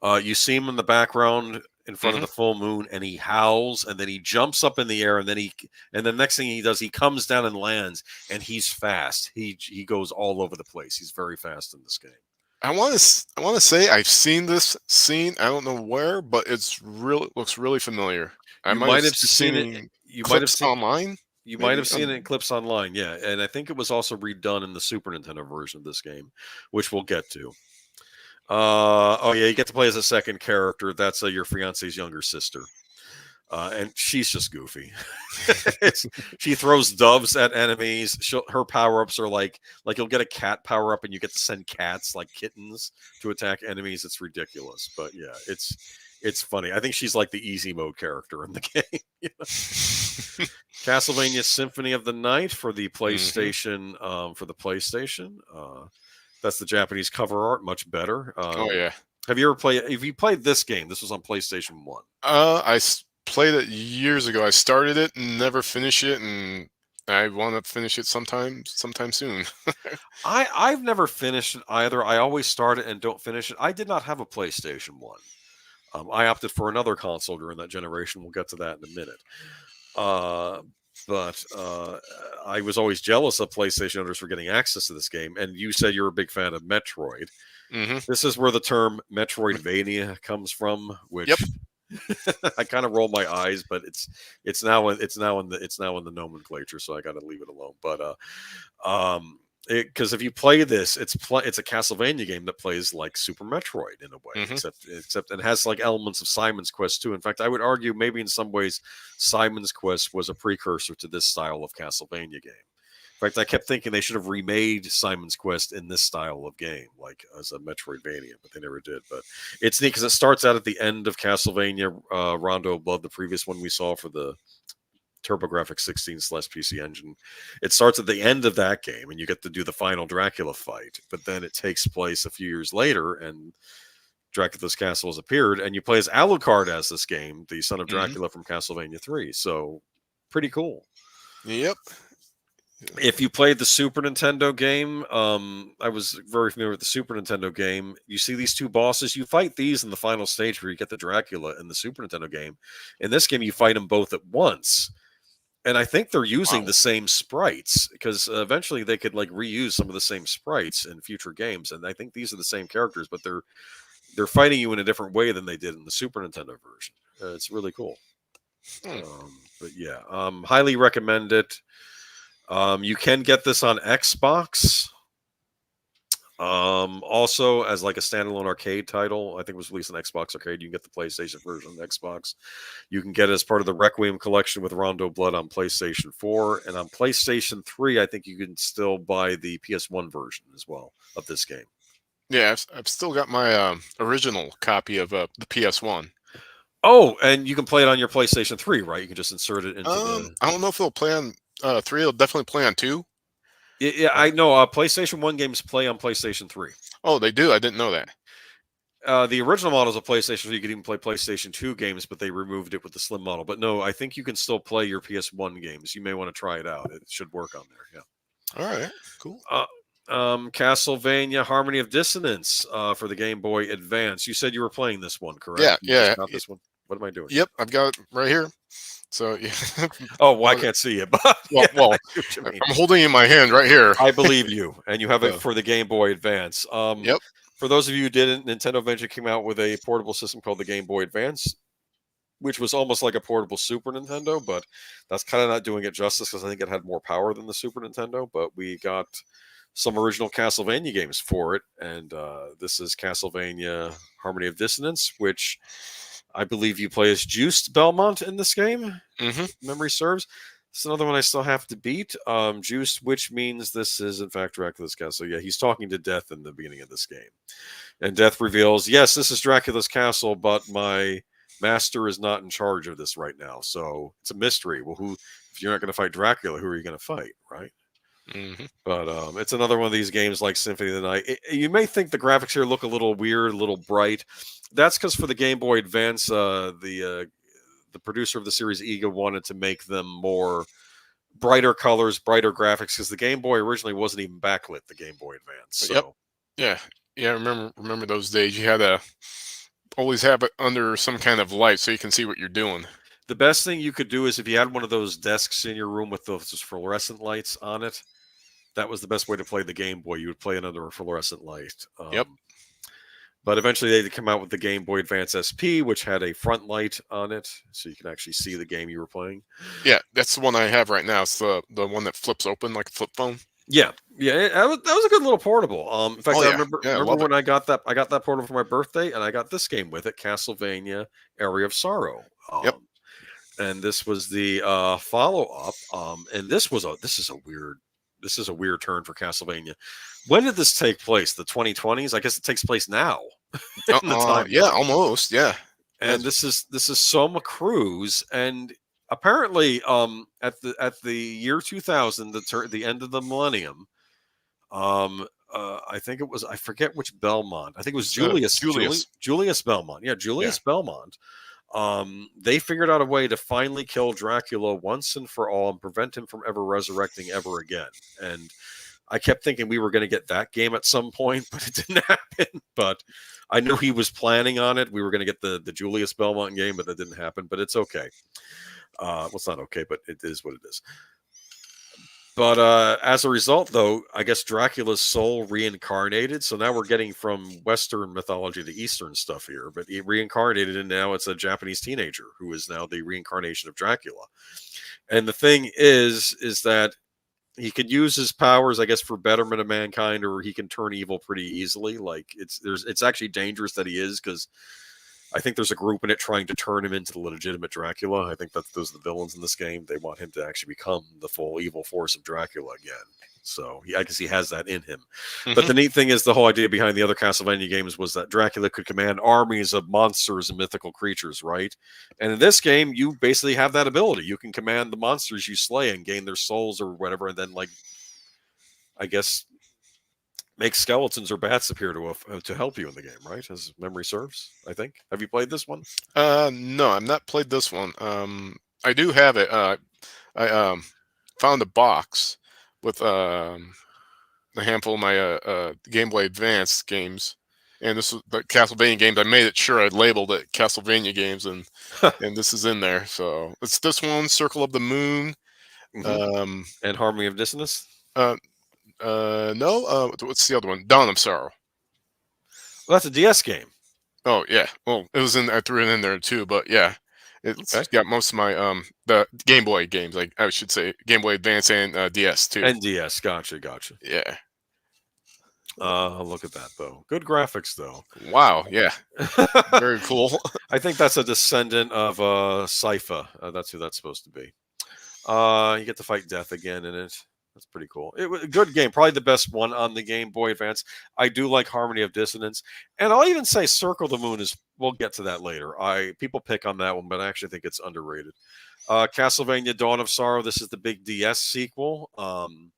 You see him in the background in front of Hmm. the full moon, and he howls, and then he jumps up in the air, and the next thing he does, he comes down and lands, and he's fast. He goes all over the place. He's very fast in this game. I want to say I've seen this scene. I don't know where, but looks really familiar. I You might have might have seen it. seen You might have clips seen. online, You might maybe. have seen it in clips online, yeah, and I think it was also redone in the Super Nintendo version of this game, which we'll get to. Oh yeah, you get to play as a second character. That's your fiance's younger sister. And she's just goofy. She throws doves at enemies. Her power ups are like you'll get a cat power up, and you get to send cats like kittens to attack enemies. It's ridiculous, but yeah, it's funny. I think she's like the easy mode character in the game. Castlevania Symphony of the Night for the Hmm. PlayStation. For the PlayStation, that's the Japanese cover art, much better. Oh yeah. Have you ever played? If you played this game, this was on PlayStation 1. Played it years ago. I started it and never finished it, and I want to finish it sometime soon. I've never finished it either. I always start it and don't finish it. I did not have a PlayStation 1. I opted for another console during that generation. We'll get to that in a minute. Uh, but I was always jealous of PlayStation owners for getting access to this game. And you said you're a big fan of Metroid. Hmm. This is where the term Metroidvania comes from, Yep. which I kind of roll my eyes, but it's now in the nomenclature, so I got to leave it alone. But because if you play this, it's a Castlevania game that plays like Super Metroid in a way, Hmm. except it has like elements of Simon's Quest too. In fact, I would argue maybe in some ways Simon's Quest was a precursor to this style of Castlevania game. In fact, I kept thinking they should have remade Simon's Quest in this style of game, like as a Metroidvania, but they never did. But it's neat because it starts out at the end of Castlevania Rondo of Blood, the previous one we saw for the TurboGrafx 16/PC engine. It starts at the end of that game, and you get to do the final Dracula fight. But then it takes place a few years later, and Dracula's Castle has appeared, and you play as Alucard as this game, the son of Dracula from Castlevania 3. So, pretty cool. Yep. If you played the Super Nintendo game, I was very familiar with the Super Nintendo game. You see these two bosses, you fight these in the final stage where you get the Dracula in the Super Nintendo game. In this game, you fight them both at once. And I think they're using the same sprites because eventually they could like reuse some of the same sprites in future games. And I think these are the same characters, but they're fighting you in a different way than they did in the Super Nintendo version. It's really cool. But yeah, highly recommend it. You can get this on Xbox. Also as like a standalone arcade title. I think it was released on Xbox Arcade. You can get the PlayStation version on Xbox. You can get it as part of the Requiem collection with Rondo Blood on PlayStation 4. And on PlayStation 3, I think you can still buy the PS1 version as well of this game. Yeah, I've still got my original copy of the PS1. Oh, and you can play it on your PlayStation 3, right? You can just insert it into the... I don't know if it'll play on 3. It'll definitely play on 2. Yeah, I know. PlayStation 1 games play on PlayStation 3. Oh, they do? I didn't know that. The original models of PlayStation 3, you could even play PlayStation 2 games, but they removed it with the slim model. But no, I think you can still play your PS1 games. You may want to try it out. It should work on there, yeah. All right, cool. Castlevania Harmony of Dissonance for the Game Boy Advance. You said you were playing this one, correct? Yeah, you yeah. Got this one? What am I doing? Yep, I've got it right here. So, yeah. Oh, well, I can't see it, but well, I'm holding it in my hand right here. I believe you, and you have it for the Game Boy Advance. Yep. For those of you who didn't, Nintendo eventually came out with a portable system called the Game Boy Advance, which was almost like a portable Super Nintendo, but that's kind of not doing it justice because I think it had more power than the Super Nintendo. But we got some original Castlevania games for it, and this is Castlevania Harmony of Dissonance, which I believe you play as Juiced Belmont in this game. Memory serves. It's another one I still have to beat. Juiced, which means this is in fact Dracula's castle. Yeah, he's talking to Death in the beginning of this game, and Death reveals, "Yes, this is Dracula's castle, but my master is not in charge of this right now, so it's a mystery." Well, who? If you're not going to fight Dracula, who are you going to fight, right? But it's another one of these games like Symphony of the Night. You may think the graphics here look a little weird, a little bright. That's because for the Game Boy Advance, the producer of the series, Ega, wanted to make them more brighter colors, brighter graphics, because the Game Boy originally wasn't even backlit, the Game Boy Advance. So. Yep. Yeah. Remember those days. You had to always have it under some kind of light so you can see what you're doing. The best thing you could do is if you had one of those desks in your room with those fluorescent lights on it, that was the best way to play the Game Boy. You would play it under a fluorescent light. Yep. But eventually they come out with the Game Boy Advance SP, which had a front light on it, so you can actually see the game you were playing. Yeah, that's the one I have right now. It's the one that flips open like a flip phone. Yeah, that was a good little portable. In fact, I remember when I got that portable for my birthday, and I got this game with it, Castlevania: Area of Sorrow. Yep. And this was the follow up. And this is a weird turn for Castlevania. When did this take place? The 2020s? I guess it takes place now. Yeah, almost. Yeah. And this is Soma Cruz, and apparently, at the year 2000, the end of the millennium, I think it was, I forget which Belmont. I think it was Julius Belmont. Yeah, Julius Belmont. They figured out a way to finally kill Dracula once and for all and prevent him from ever resurrecting ever again. And I kept thinking we were going to get that game at some point, but it didn't happen. But I knew he was planning on it. We were going to get the Julius Belmont game, but that didn't happen. But it's okay. Well, it's not okay, but it is what it is. But as a result, though, I guess Dracula's soul reincarnated. So now we're getting from Western mythology to Eastern stuff here. But he reincarnated, and now it's a Japanese teenager who is now the reincarnation of Dracula. And the thing is that he could use his powers, I guess, for betterment of mankind, or he can turn evil pretty easily. Like it's actually dangerous that he is, because I think there's a group in it trying to turn him into the legitimate Dracula. I think that those are the villains in this game. They want him to actually become the full evil force of Dracula again. So I guess he has that in him. But Hmm. the neat thing is the whole idea behind the other Castlevania games was that Dracula could command armies of monsters and mythical creatures, right? And in this game, you basically have that ability. You can command the monsters you slay and gain their souls or whatever, and then, like, I guess, make skeletons or bats appear to help you in the game, right? As memory serves, I think. Have you played this one? No, I've not played this one. I do have it. I found a box with a handful of my Game Boy Advance games, and this is the Castlevania games. I made it sure I labeled it Castlevania games, and this is in there. So it's this one, Circle of the Moon. Hmm. Um, And Harmony of Dissonance. uh, no, what's the other one? Dawn of Sorrow. Well, that's a DS game. Oh yeah, well it was in. I threw it in there too, but yeah, Okay. it's got most of my the Game Boy games. Like I should say, Game Boy Advance and DS too. And DS. Gotcha. Gotcha. Yeah. Look at that though. Good graphics though. Wow. Yeah. Very cool. I think that's a descendant of Sypha. That's who that's supposed to be. You get to fight Death again in it. That's pretty cool. It was a good game, probably the best one on the Game Boy Advance. I do like Harmony of Dissonance, and I'll even say Circle the Moon is. We'll get to that later. People pick on that one, but I actually think it's underrated. Castlevania: Dawn of Sorrow. This is the big DS sequel. And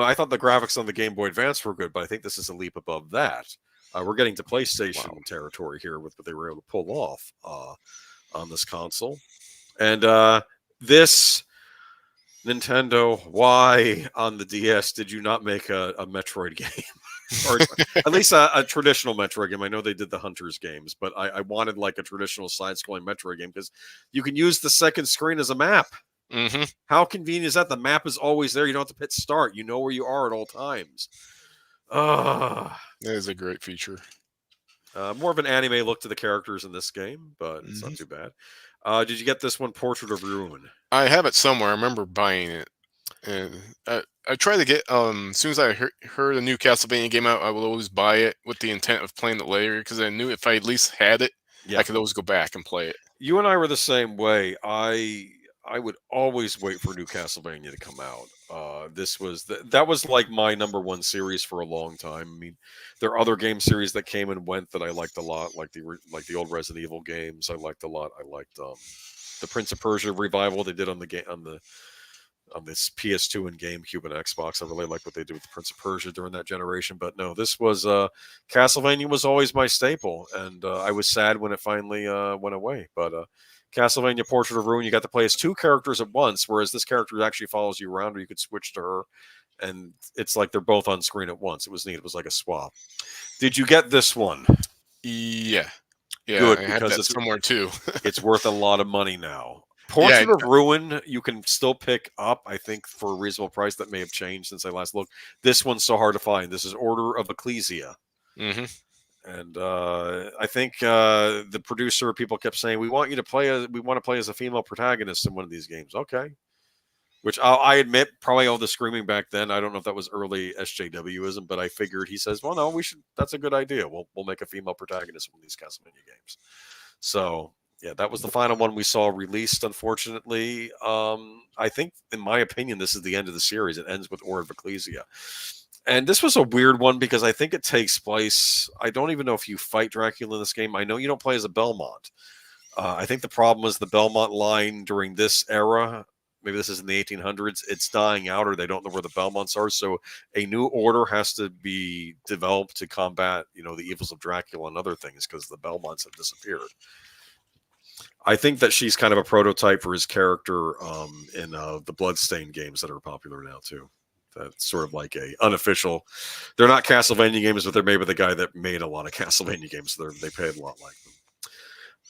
I thought the graphics on the Game Boy Advance were good, but I think this is a leap above that. We're getting to PlayStation Wow. territory here with what they were able to pull off on this console. And this Nintendo, why on the DS did you not make a Metroid game? Or at least a traditional Metroid game. I know they did the Hunters games, but I wanted like a traditional side-scrolling Metroid game because you can use the second screen as a map. Hmm. How convenient is that? The map is always there. You don't have to hit start. You know where you are at all times. Uh, That is a great feature. More of an anime look to the characters in this game, but it's Hmm. not too bad. Did you get this one, Portrait of Ruin? I have it somewhere. I remember buying it, and I try to get. As soon as I heard a new Castlevania game out, I would always buy it with the intent of playing it later because I knew if I at least had it, I Yeah, could always go back and play it. you and I were the same way. I would always wait for new Castlevania to come out. That was like my number one series for a long time. I mean, there are other game series that came and went that I liked a lot, like the old Resident Evil games. I liked a lot. I liked the Prince of Persia revival they did on the game on this PS2 and GameCube and Xbox. I really like what they did with the Prince of Persia during that generation. But no, this was Castlevania was always my staple, and I was sad when it finally went away. But Castlevania Portrait of Ruin, you got to play as two characters at once, whereas this character actually follows you around, or you could switch to her, and it's like they're both on screen at once. It was neat. It was like a swap. Did you get this one? Yeah, yeah, Good, I had because that somewhere too. it's worth a lot of money now. Yeah, Portrait of Ruin, you can still pick up, I think, for a reasonable price. That may have changed since I last looked. This one's so hard to find. This is Order of Ecclesia. hmm And I think the producer people kept saying, we want to play as a female protagonist in one of these games. Okay. Which I admit, probably all the screaming back then. I don't know if that was early SJWism, but I figured he says, well, no, we should. That's a good idea. We'll make a female protagonist in one of these Castlevania games. So yeah, that was the final one we saw released. Unfortunately, I think, in my opinion, this is the end of the series. It ends with Order of Ecclesia, and this was a weird one because I think it takes place. I don't even know if you fight Dracula in this game. I know you don't play as a Belmont. I think the problem was the Belmont line during this era. Maybe this is in the 1800s. It's dying out, or they don't know where the Belmonts are. So a new order has to be developed to combat, the evils of Dracula and other things because the Belmonts have disappeared. I think that she's kind of a prototype for his character in the Bloodstained games that are popular now too. That's sort of like a unofficial. They're not Castlevania games, but they're made by the guy that made a lot of Castlevania games. So they paid a lot like them.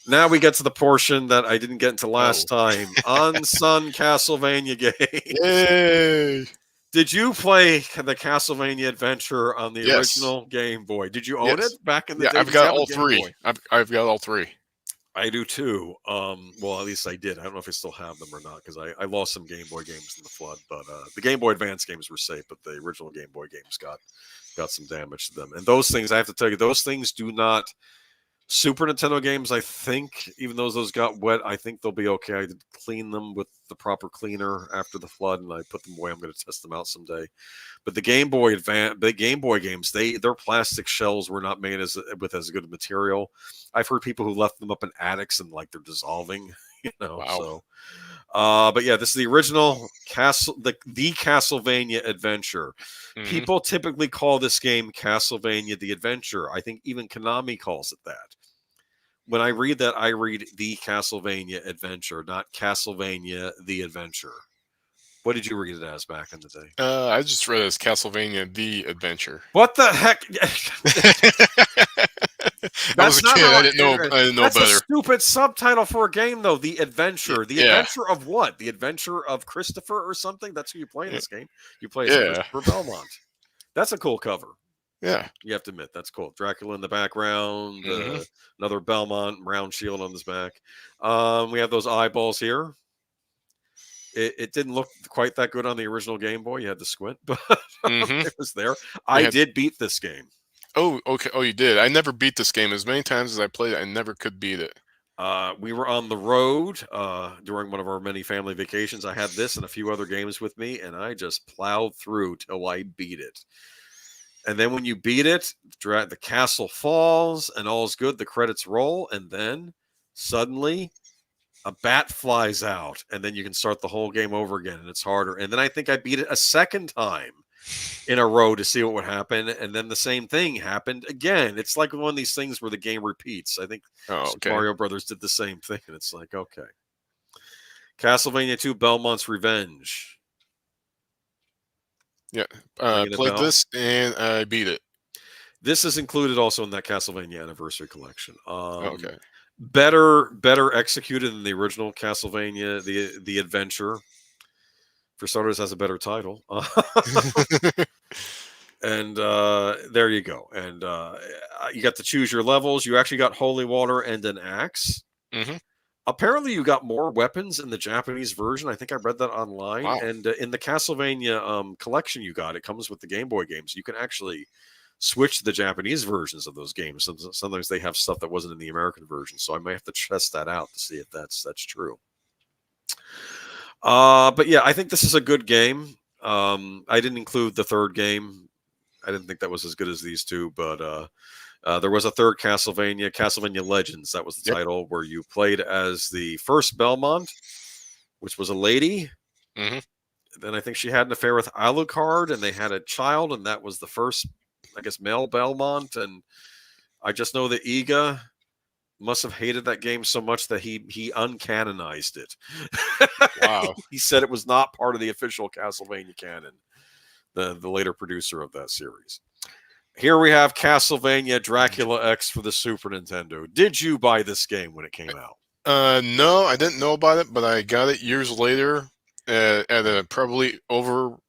Now we get to the portion that I didn't get into last Oh, time. Unsung Castlevania game. yay! Did you play the Castlevania Adventure on the Yes, original Game Boy? Did you own it yes, back in the yeah. day? I've Did you got have a all Game three. Boy? I've got all three. I do too. Well, at least I did. I don't know if I still have them or not because I lost some Game Boy games in the flood. But the Game Boy Advance games were safe, but the original Game Boy games got some damage to them. And those things, I have to tell you, those things do not Super Nintendo games, I think, even though those got wet, I think they'll be okay. I did clean them with the proper cleaner after the flood, and I put them away. I'm going to test them out someday. But the Game Boy games, their plastic shells were not made with as good a material. I've heard people who left them up in attics and like they're dissolving, you know. Wow. So, but yeah, this is the original the Castlevania Adventure. Hmm. People typically call this game Castlevania the Adventure. I think even Konami calls it that. When I read that, I read the Castlevania Adventure, not Castlevania the Adventure. What did you read it as back in the day? I just read it as Castlevania: The Adventure. What the heck? I was That's a not kid. how I didn't know. I didn't know that's a better. stupid subtitle for a game, though. The Adventure. The Yeah. Adventure of what? The Adventure of Christopher or something? That's who you play in this game. You play as Yeah. Christopher Belmont. That's a cool cover. Yeah. You have to admit, that's cool. Dracula in the background, Hmm. another Belmont round shield on his back. We have those eyeballs here. It didn't look quite that good on the original Game Boy. You had to squint, but Hmm. it was there. You I had. did beat this game. Oh, okay. Oh, you did. I never beat this game. As many times as I played it, I never could beat it. We were on the road during one of our many family vacations. I had this and a few other games with me, and I just plowed through till I beat it. And then when you beat it, the castle falls and all's good. The credits roll, and then suddenly a bat flies out, and then you can start the whole game over again, and it's harder. And then I think I beat it a second time in a row to see what would happen, and then the same thing happened again. It's like one of these things where the game repeats. I think Oh, Super okay. Mario Brothers did the same thing, and it's like, okay. Castlevania 2 Belmont's Revenge. Yeah. Ringing a Played bell? this and I beat it. This is included also in that Castlevania Anniversary Collection. Okay. Better executed than the original Castlevania, the Adventure. For starters, has a better title. And there you go. And you got to choose your levels. You actually got holy water and an axe. Hmm. Apparently, you got more weapons in the Japanese version. I think I read that online. Wow. And in the Castlevania collection you got, it comes with the Game Boy games. You can actually switch to the Japanese versions of those games. Sometimes they have stuff that wasn't in the American version. So I may have to test that out to see if that's true. But yeah, I think this is a good game. I didn't include the third game. I didn't think that was as good as these two, but there was a third Castlevania, Castlevania Legends. That was the Yep. title, where you played as the first Belmont, which was a lady. Hmm. Then I think she had an affair with Alucard, and they had a child, and that was the first, I guess, male Belmont. And I just know that Iga must have hated that game so much that he uncanonized it. Wow. He said it was not part of the official Castlevania canon. The later producer of that series. Here we have Castlevania Dracula X for the Super Nintendo. Did you buy this game when it came out? No, I didn't know about it, but I got it years later at a probably over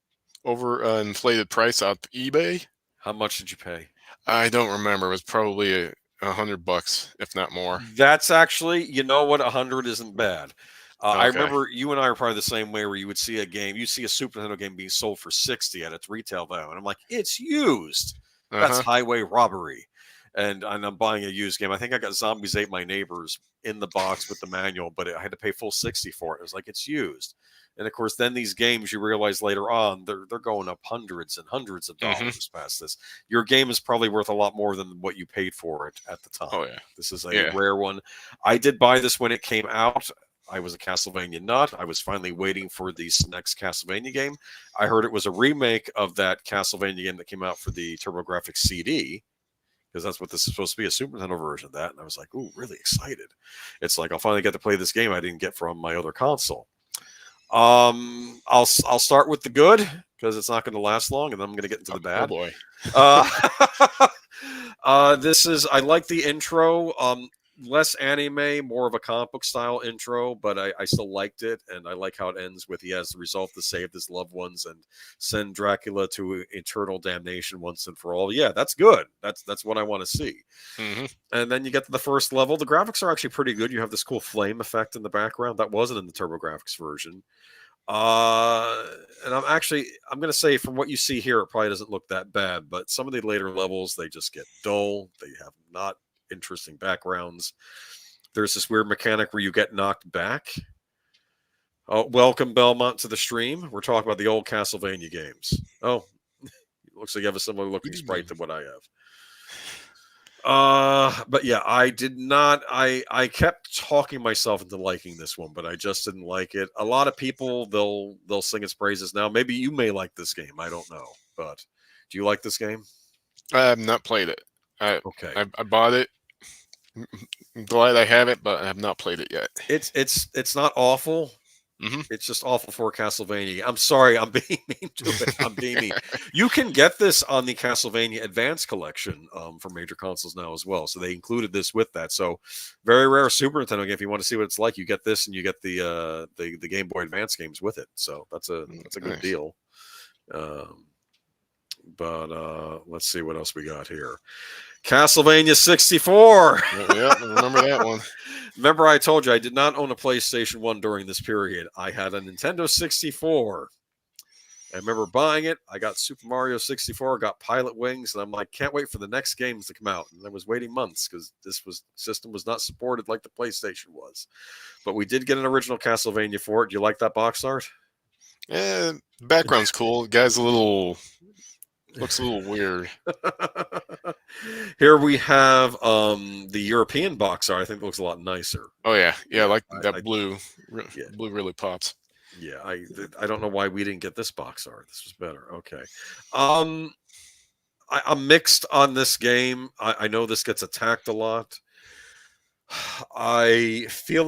inflated price on eBay. How much did you pay? I don't remember. It was probably $100, if not more. That's actually, you know what, 100 isn't bad. I Okay. remember you and I are probably the same way, where you would see a game, you see a Super Nintendo game being sold for 60 at its retail value, and I'm like, it's used. Uh That's huh. highway robbery. And I'm buying a used game. I think I got Zombies Ate My Neighbors in the box with the manual, but I had to pay full 60 for it. It was like, it's used. And of course, then these games, you realize later on, they're going up hundreds and hundreds of Hmm. dollars past this. Your game is probably worth a lot more than what you paid for it at the time. Oh yeah. This is a Yeah. rare one. I did buy this when it came out. I was a Castlevania nut. I was finally waiting for the next Castlevania game. I heard it was a remake of that Castlevania game that came out for the TurboGrafx CD, because that's what this is supposed to be, a Super Nintendo version of that. And I was like, ooh, really excited. It's like, I'll finally get to play this game I didn't get from my other console. I'll start with the good, because it's not going to last long, and then I'm going to get into the Oh bad. boy. This is, I like the intro. Less anime, more of a comic book style intro, but I still liked it, and I like how it ends with he has the resolve to save his loved ones and send Dracula to eternal damnation once and for all. Yeah, that's good. That's what I want to see. Hmm. And then you get to the first level. The graphics are actually pretty good. You have this cool flame effect in the background that wasn't in the TurboGrafx version. And I'm gonna say, from what you see here, it probably doesn't look that bad, but some of the later levels, they just get dull. They have not interesting backgrounds. There's this weird mechanic where you get knocked back. Oh, welcome Belmont to the stream. We're talking about the old Castlevania games. Oh, looks like you have a similar Good looking sprite evening. to what I have. But yeah, I did not. I kept talking myself into liking this one, but I just didn't like it. A lot of people they'll sing its praises now. Maybe you may like this game. I don't know, but do you like this game? I have not played it. I Okay, I bought it. I'm glad I have it, but I have not played it yet. it's not awful. Hmm. It's just awful for Castlevania. I'm sorry, I'm being mean to it. I'm being mean. You can get this on the Castlevania Advance collection for major consoles now as well. So they included this with that. So very rare Super Nintendo game. If you want to see what it's like, you get this and you get the Game Boy Advance games with it. So that's a good Nice. deal. Um, but let's see what else we got here. Castlevania 64. Yeah, I remember that one. Remember, I told you I did not own a PlayStation 1 during this period. I had a Nintendo 64. I remember buying it. I got Super Mario 64, got Pilot Wings, and I'm like, can't wait for the next games to come out. And I was waiting months because system was not supported like the PlayStation was. But we did get an original Castlevania for it. Do you like that box art? Yeah, background's cool. The guy's looks a little weird. Here we have the European box art. I think it looks a lot nicer. Oh yeah, yeah. I like that I blue. yeah. Blue really pops. Yeah, I don't know why we didn't get this box art. This was better. Okay. Um I'm mixed on this game. I know this gets attacked a lot. I feel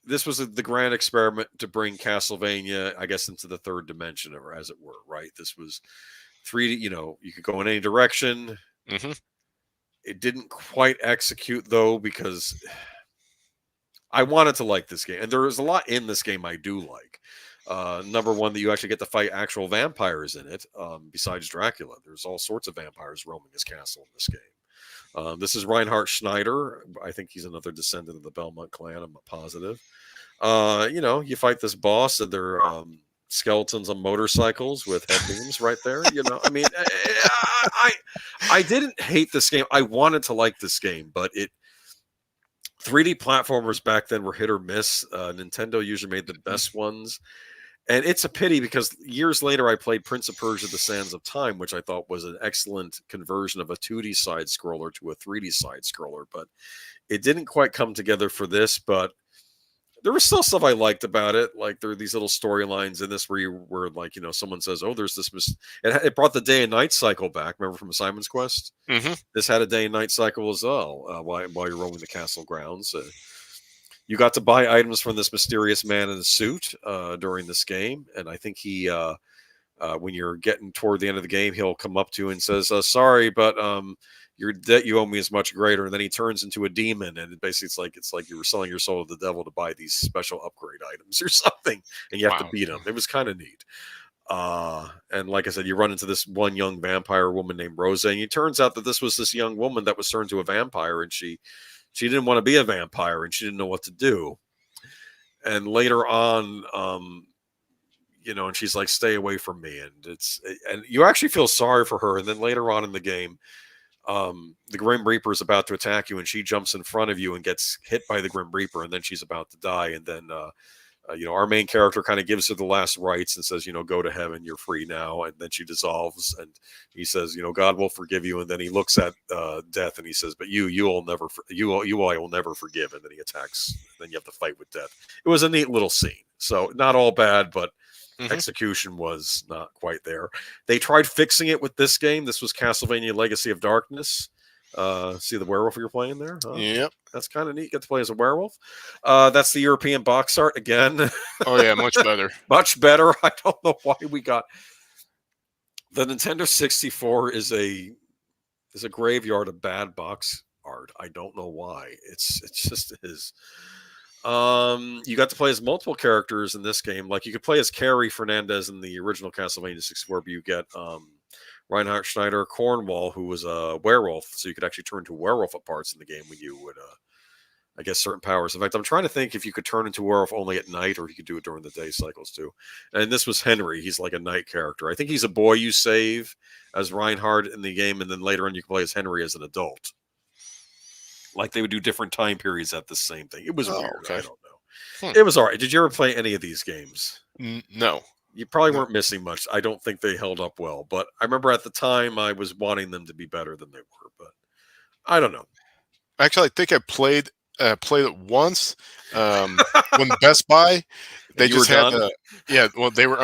this was the grand experiment to bring Castlevania, I guess, into the third dimension, or as it were, right? This was 3D, you could go in any direction. Hmm. It didn't quite execute though, because I wanted to like this game, and there is a lot in this game I do like. Number one, that you actually get to fight actual vampires in it, besides Dracula. There's all sorts of vampires roaming his castle in this game. This is Reinhard Schneider. I think he's another descendant of the Belmont clan. I'm positive. You fight this boss, and they're skeletons on motorcycles with head beams right there. I mean, I didn't hate this game. I wanted to like this game, but 3D platformers back then were hit or miss. Nintendo usually made the best ones. And it's a pity because years later I played Prince of Persia: The Sands of Time, which I thought was an excellent conversion of a 2D side scroller to a 3D side scroller. But it didn't quite come together for this. But there was still stuff I liked about it. Like there are these little storylines in this where like, someone says, oh, there's this. It brought the day and night cycle back. Remember from Simon's Quest? Hmm. This had a day and night cycle as well while you're roaming the castle grounds. You got to buy items from this mysterious man in a suit during this game, and I think he, when you're getting toward the end of the game, he'll come up to you and says, "Sorry, but your debt you owe me is much greater." And then he turns into a demon, and basically it's like you were selling your soul to the devil to buy these special upgrade items or something, and you have to Wow. beat him. It was kind of neat. And like I said, you run into this one young vampire woman named Rosa, and it turns out that this was this young woman that was turned to a vampire, and she didn't want to be a vampire and she didn't know what to do. And later on, and she's like, stay away from me. And you actually feel sorry for her. And then later on in the game, the Grim Reaper is about to attack you and she jumps in front of you and gets hit by the Grim Reaper. And then she's about to die. And then, our main character kind of gives her the last rites and says, go to heaven, you're free now. And then she dissolves and he says, God will forgive you. And then he looks at death and he says, but you will never, I will never forgive. And then he attacks. Then you have to fight with death. It was a neat little scene. So not all bad, but Hmm. execution was not quite there. They tried fixing it with this game. This was Castlevania Legacy of Darkness. See the werewolf you're playing there? Huh? Yep. That's kind of neat. Get to play as a werewolf. That's the European box art again. Oh yeah, much better. Much better. I don't know why we got the Nintendo 64 is a graveyard of bad box art. I don't know why. It's just is. You got to play as multiple characters in this game. Like you could play as Carrie Fernandez in the original Castlevania 64, but you get Reinhard Schneider Cornwall, who was a werewolf, so you could actually turn to werewolf at parts in the game when you would, I guess, certain powers. In fact, I'm trying to think if you could turn into a werewolf only at night, or you could do it during the day cycles too. And this was Henry. He's like a night character. I think he's a boy you save as Reinhard in the game, and then later on you can play as Henry as an adult. Like they would do different time periods at the same thing. It was Oh, weird. I okay. don't know. Hmm. It was all right. Did you ever play any of these games? No, You probably no. weren't missing much. I don't think they held up well, but I remember at the time I was wanting them to be better than they were, but I don't know. Actually, I think I played it once. When Best Buy, And they you were just had done? yeah. Well, they were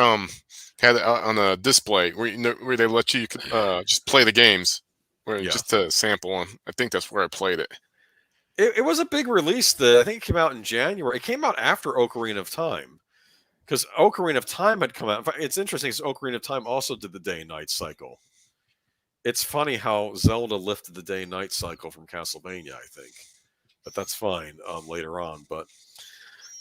had it on a display where where they let you just play the games, where Yeah. just to sample them. I think that's where I played it. It was a big release. I think it came out in January. It came out after Ocarina of Time because Ocarina of Time had come out. In fact, it's interesting because Ocarina of Time also did the day and night cycle. It's funny how Zelda lifted the day and night cycle from Castlevania, I think, but that's fine later on. But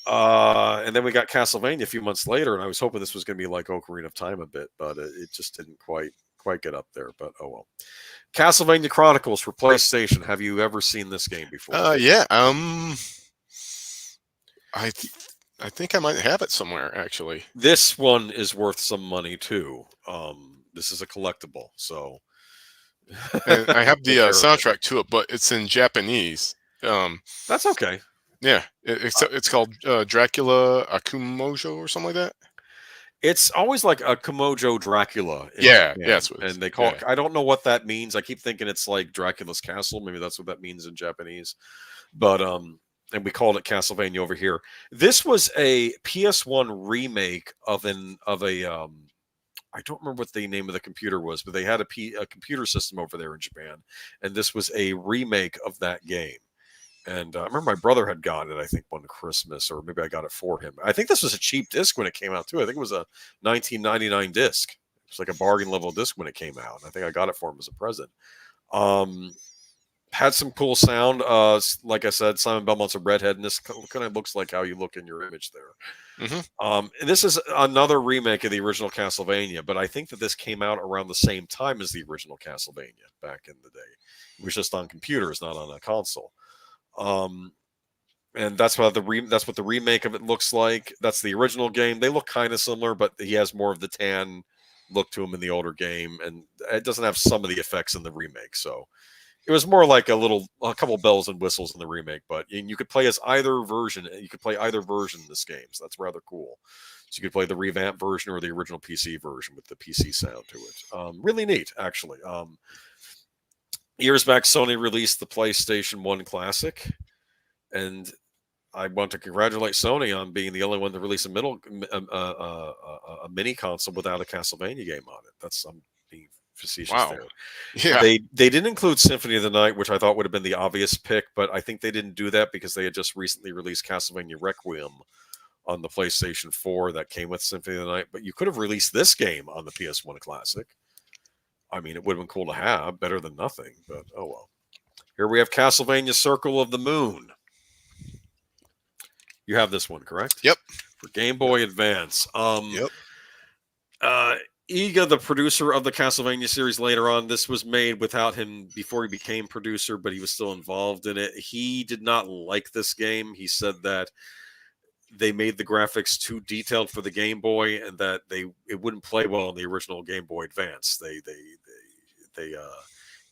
and then we got Castlevania a few months later, and I was hoping this was going to be like Ocarina of Time a bit, but it just didn't quite get up there. But oh well. Castlevania Chronicles for PlayStation. Have you ever seen this game before? Yeah. I th- I think I might have it somewhere actually. This one is worth some money too. This is a collectible, so And I have the take care of it. soundtrack to it, but it's in Japanese. Um, That's okay. yeah, it's called Dracula Akumojo or something like that. It's always like a Komodo Dracula in Yeah, yeah, Japan, that's what and it's. they call Yeah. it. I don't know what that means. I keep thinking it's like Dracula's castle. Maybe that's what that means in Japanese. But and we called it Castlevania over here. This was a PS1 remake of a I don't remember what the name of the computer was, but they had a computer system over there in Japan, and this was a remake of that game. And I remember my brother had gotten it, I think, one Christmas, or maybe I got it for him. I think this was a cheap disc when it came out, too. I think it was a 1999 disc. It was like a bargain level disc when it came out. And I think I got it for him as a present. Um, had some cool sound. Like I said, Simon Belmont's a redhead, and this kind of looks like how you look in your image there. Hmm. And this is another remake of the original Castlevania, but I think that this came out around the same time as the original Castlevania back in the day. It was just on computers, not on a console. Um, and that's what the remake of it looks like. That's the original game. They look kind of similar, but he has more of the tan look to him in the older game, and it doesn't have some of the effects in the remake. So it was more like a couple bells and whistles in the remake. But you could play as either version. You could play either version in this game, so that's rather cool. So you could play the revamped version or the original PC version with the PC sound to it. Really neat, actually. Years back, Sony released the PlayStation 1 Classic, and I want to congratulate Sony on being the only one to release a mini console without a Castlevania game on it. I'm being facetious Wow. there. Yeah. They didn't include Symphony of the Night, which I thought would have been the obvious pick, but I think they didn't do that because they had just recently released Castlevania Requiem on the PlayStation 4 that came with Symphony of the Night. But you could have released this game on the PS1 Classic. I mean, it would have been cool to have, better than nothing, but oh well. Here we have Castlevania Circle of the Moon. You have this one, correct? Yep. For Game Yep. Boy Advance. Yep. Iga, the producer of the Castlevania series later on, this was made without him before he became producer, but he was still involved in it. He did not like this game. He said that they made the graphics too detailed for the Game Boy and that it wouldn't play well on the original Game Boy Advance.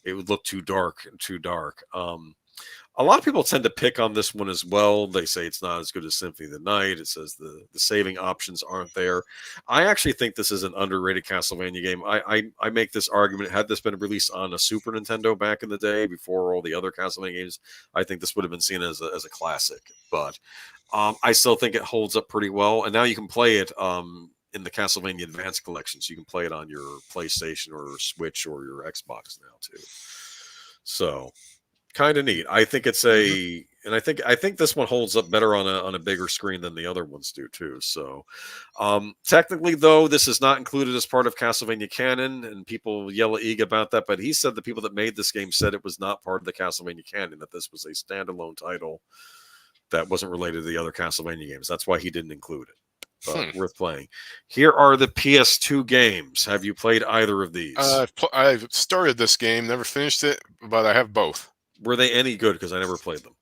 It would look too dark and too dark. A lot of people tend to pick on this one as well. They say it's not as good as Symphony of the Night. It says the saving options aren't there. I actually think this is an underrated Castlevania game. I make this argument. Had this been released on a Super Nintendo back in the day before all the other Castlevania games, I think this would have been seen as a classic. But I still think it holds up pretty well. And now you can play it in the Castlevania Advance collection. So you can play it on your PlayStation or Switch or your Xbox now too. So kind of neat. I think it's and I think this one holds up better on a bigger screen than the other ones do too. So, technically though, this is not included as part of Castlevania canon, and people yell at Ig about that. But he said the people that made this game said it was not part of the Castlevania canon; that this was a standalone title that wasn't related to the other Castlevania games. That's why he didn't include it. But worth playing. Here are the PS2 games. Have you played either of these? I've started this game, never finished it, but I have both. Were they any good? Because I never played them.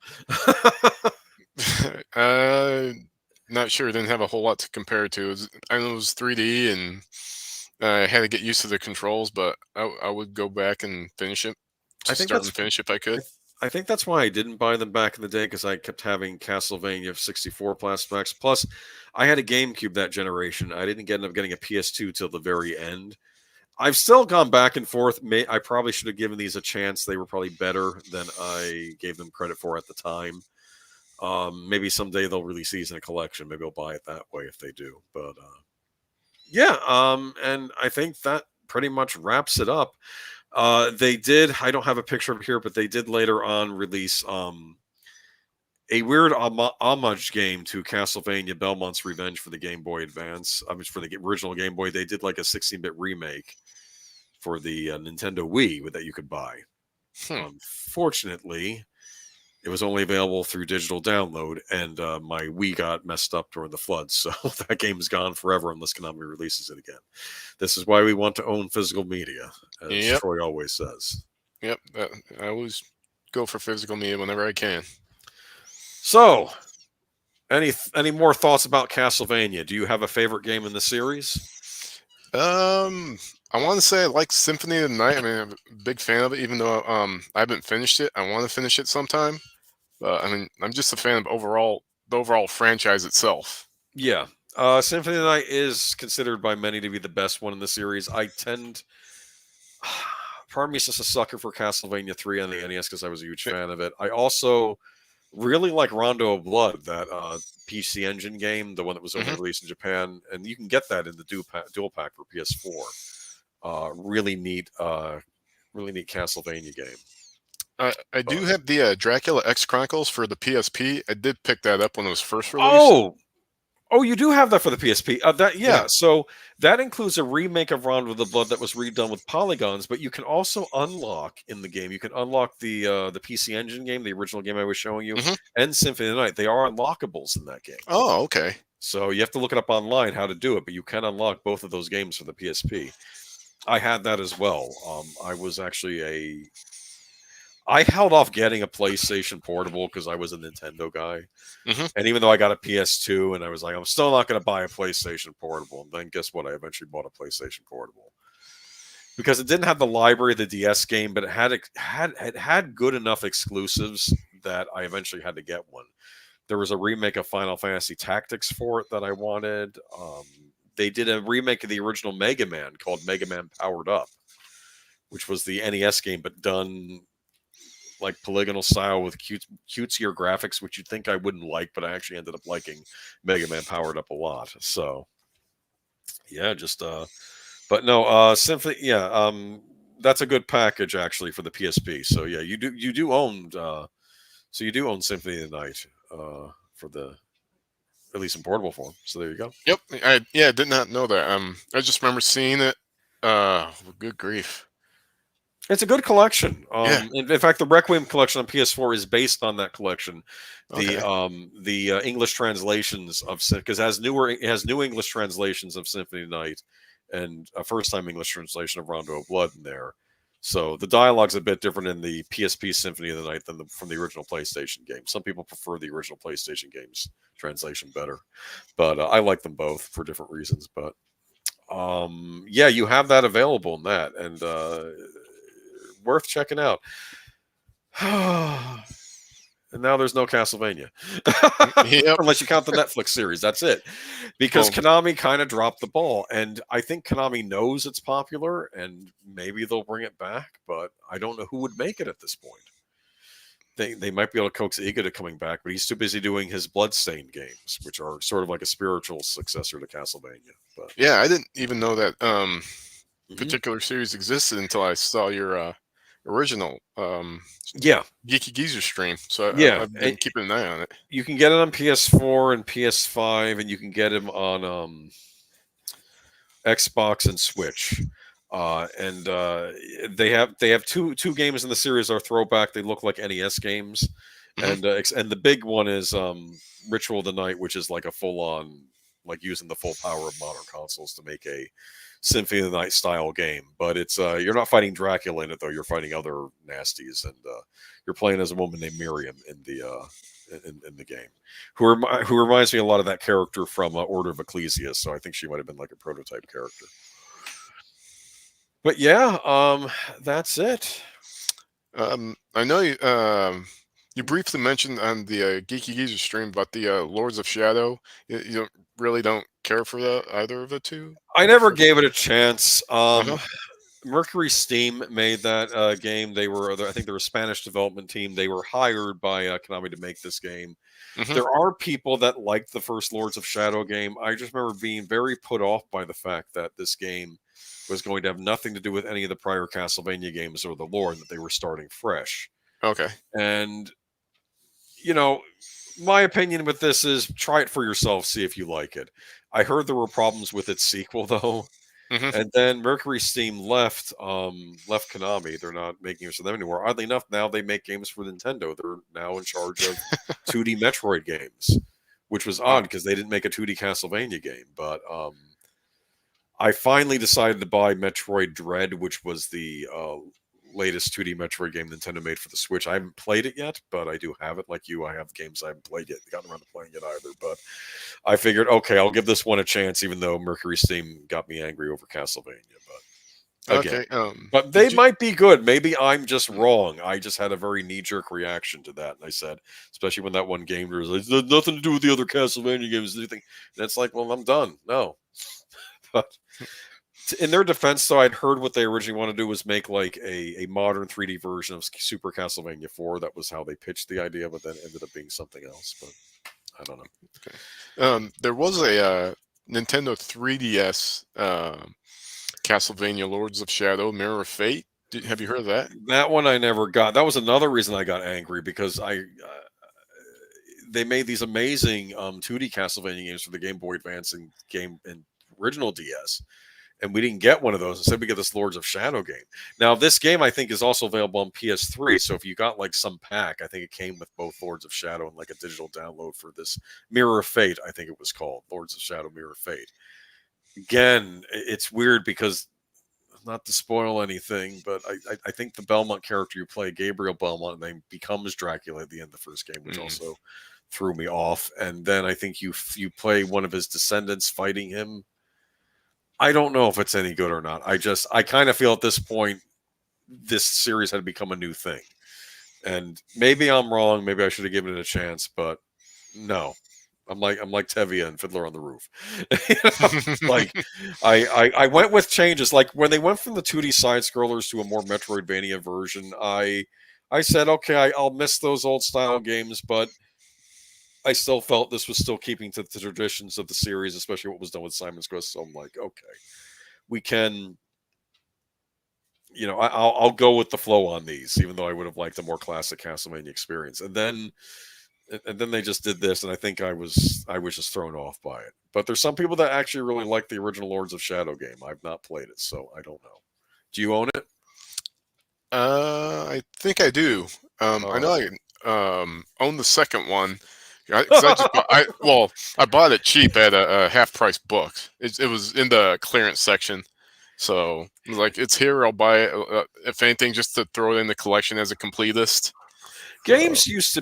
Not sure. Didn't have a whole lot to compare it to. I know it was 3D, and I had to get used to the controls, but I would go back and finish it. I Just think start that's and finish if I could. I think that's why I didn't buy them back in the day because I kept having Castlevania 64 plasmatics. Plus, I had a GameCube that generation. I didn't end up getting a PS2 till the very end. I've still gone back and forth. I probably should have given these a chance. They were probably better than I gave them credit for at the time. Maybe someday they'll release these in a collection. Maybe I'll buy it that way if they do. But yeah, and I think that pretty much wraps it up. They did. I don't have a picture of it here, but they did later on release a weird homage game to Castlevania Belmont's Revenge for the Game Boy Advance. I mean, for the original Game Boy, they did like a 16-bit remake for the Nintendo Wii that you could buy. Unfortunately, it was only available through digital download, and my Wii got messed up during the floods, so that game is gone forever unless Konami releases it again. This is why we want to own physical media, as Troy always says. Yep, I always go for physical media whenever I can. So, any more thoughts about Castlevania? Do you have a favorite game in the series? I want to say I like Symphony of the Night. I mean, I'm a big fan of it, even though I haven't finished it. I want to finish it sometime. I mean, I'm just a fan of the overall franchise itself. Yeah. Symphony of the Night is considered by many to be the best one in the series. Part of me is just a sucker for Castlevania 3 on the NES because I was a huge fan of it. I also really like Rondo of Blood, that PC Engine game, the one that was only released in Japan, and you can get that in the dual pack for PS4. Really neat Castlevania game. I do have the Dracula X Chronicles for the PSP. I did pick that up when it was first released. Oh, you do have that for the PSP. Yeah. So that includes a remake of Rondo of the Blood that was redone with polygons, but you can also unlock in the game. You can unlock the PC Engine game, the original game I was showing you, and Symphony of the Night. They are unlockables in that game. Oh, okay. So you have to look it up online how to do it, but you can unlock both of those games for the PSP. I had that as well. I held off getting a PlayStation Portable because I was a Nintendo guy. And even though I got a PS2 and I was like, I'm still not going to buy a PlayStation Portable. And then guess what? I eventually bought a PlayStation Portable because it didn't have the library of the DS game, but it had good enough exclusives that I eventually had to get one. There was a remake of Final Fantasy Tactics for it that I wanted. They did a remake of the original Mega Man called Mega Man Powered Up, which was the NES game, but done like polygonal style with cutesier graphics, which you'd think I wouldn't like, but I actually ended up liking Mega Man Powered Up a lot. So yeah, but no, Symphony, yeah, that's a good package actually for the PSP. So yeah, you do own Symphony of the Night for the, at least in portable form. So there you go. Yep. I did not know that. I just remember seeing it. Good grief. It's a good collection. In fact, the Requiem collection on PS4 is based on that collection. The English translations of, because it has new English translations of Symphony of the Night and a first-time English translation of Rondo of Blood in there. So the dialogue's a bit different in the PSP Symphony of the Night than from the original PlayStation game. Some people prefer the original PlayStation game's translation better, but I like them both for different reasons. But yeah, you have that available in that, and worth checking out. And now there's no Castlevania. Unless you count the Netflix series. That's it. Because Konami kind of dropped the ball. And I think Konami knows it's popular and maybe they'll bring it back, but I don't know who would make it at this point. They might be able to coax Iga to coming back, but he's too busy doing his Bloodstained games, which are sort of like a spiritual successor to Castlevania. But yeah, I didn't even know that particular series existed until I saw your original Geeky Geezer stream. So I've been keeping an eye on it. You can get it on PS4 and PS5, and you can get them on Xbox and Switch. And they have two games in the series are throwback. They look like NES games, and the big one is Ritual of the Night, which is like a full on, like using the full power of modern consoles to make a Symphony of the Night style game. But it's you're not fighting Dracula in it though. You're fighting other nasties, and you're playing as a woman named Miriam in the game, who reminds me a lot of that character from Order of Ecclesia. So I think she might have been like a prototype character. But yeah, that's it. I know you briefly mentioned on the Geeky Geezer stream about the Lords of Shadow. You really don't care for either of the two. I The never first. gave it a chance. Uh huh. Mercury Steam made that game. I think, they're a Spanish development team. They were hired by Konami to make this game. Hmm. There are people that liked the first Lords of Shadow game. I just remember being very put off by the fact that this game was going to have nothing to do with any of the prior Castlevania games or the lore, and that they were starting fresh. Okay. And, you know, my opinion with this is try it for yourself, see if you like it. I heard there were problems with its sequel, though. Hmm. And then Mercury Steam left Konami. They're not making games for them anymore. Oddly enough, now they make games for Nintendo. They're now in charge of 2D Metroid games, which was odd Wow. because they didn't make a 2D Castlevania game. But I finally decided to buy Metroid Dread, which was the latest 2D Metroid game Nintendo made for the Switch. I haven't played it yet, but I do have it. Like you, I have games I haven't played yet, gotten around to playing it either. But I figured, okay, I'll give this one a chance, even though Mercury Steam got me angry over Castlevania. But again, Okay. but they Did you? might be good. Maybe I'm just wrong. I just had a very knee jerk reaction to that. And I said, especially when that one game was like, "There's nothing to do with the other Castlevania games." Anything. And it's like, well, I'm done. No. But in their defense, though, I'd heard what they originally wanted to do was make like a modern 3D version of Super Castlevania 4. That was how they pitched the idea, but then ended up being something else. But I don't know. There was a Nintendo 3DS Castlevania Lords of Shadow Mirror of Fate. Have you heard of that? That one I never got. That was another reason I got angry because they made these amazing 2D Castlevania games for the Game Boy Advance and original DS, and we didn't get one of those. Instead, we get this Lords of Shadow game. Now, this game I think is also available on PS3. So if you got like some pack, I think it came with both Lords of Shadow and like a digital download for this Mirror of Fate. I think it was called Lords of Shadow Mirror of Fate. Again, it's weird because not to spoil anything, but I think the Belmont character you play, Gabriel Belmont, name becomes Dracula at the end of the first game, which Mm. also threw me off. And then I think you play one of his descendants fighting him. I don't know if it's any good or not. I kind of feel at this point this series had become a new thing, and maybe I'm wrong. Maybe I should have given it a chance, but no. I'm like Tevia and Fiddler on the Roof. You know, like I went with changes. Like when they went from the 2D side scrollers to a more Metroidvania version, I said, okay, I'll miss those old style games, but I still felt this was still keeping to the traditions of the series, especially what was done with Simon's Quest. So I'm like, okay, we can, I'll go with the flow on these, even though I would have liked a more classic Castlevania experience. And then they just did this, and I think I was just thrown off by it. But there's some people that actually really like the original Lords of Shadow game. I've not played it, so I don't know. Do you own it? I think I do. I All know I own the second one because I just right. I bought it cheap at a half price book. It was in the clearance section, so I was like, it's here. I'll buy it. If anything, just to throw it in the collection as a completist. So Games used to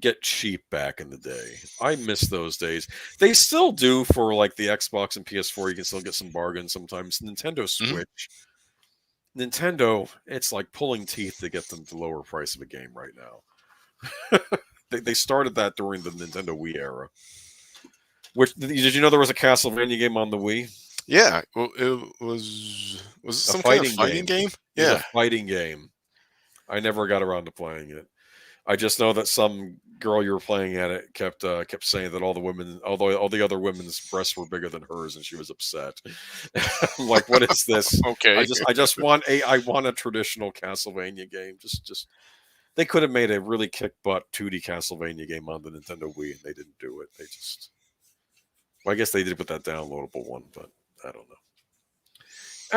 get cheap back in the day. I miss those days. They still do for like the Xbox and PS4. You can still get some bargains sometimes. Nintendo mhm. Switch, Nintendo, it's like pulling teeth to get them to lower price of a game right now. They started that during the Nintendo Wii era. Which did you know there was a Castlevania game on the Wii? Yeah, well, it was it A some kind of fighting fighting game. game? It was a Yeah. fighting game. I never got around to playing it. I just know that some girl you were playing at it kept saying that although all the other women's breasts were bigger than hers, and she was upset. I'm like, what is this? I Okay. just I just want a traditional Castlevania game. Just they could have made a really kick butt 2D Castlevania game on the Nintendo Wii, and they didn't do it. Well, I guess they did with that downloadable one, but I don't know.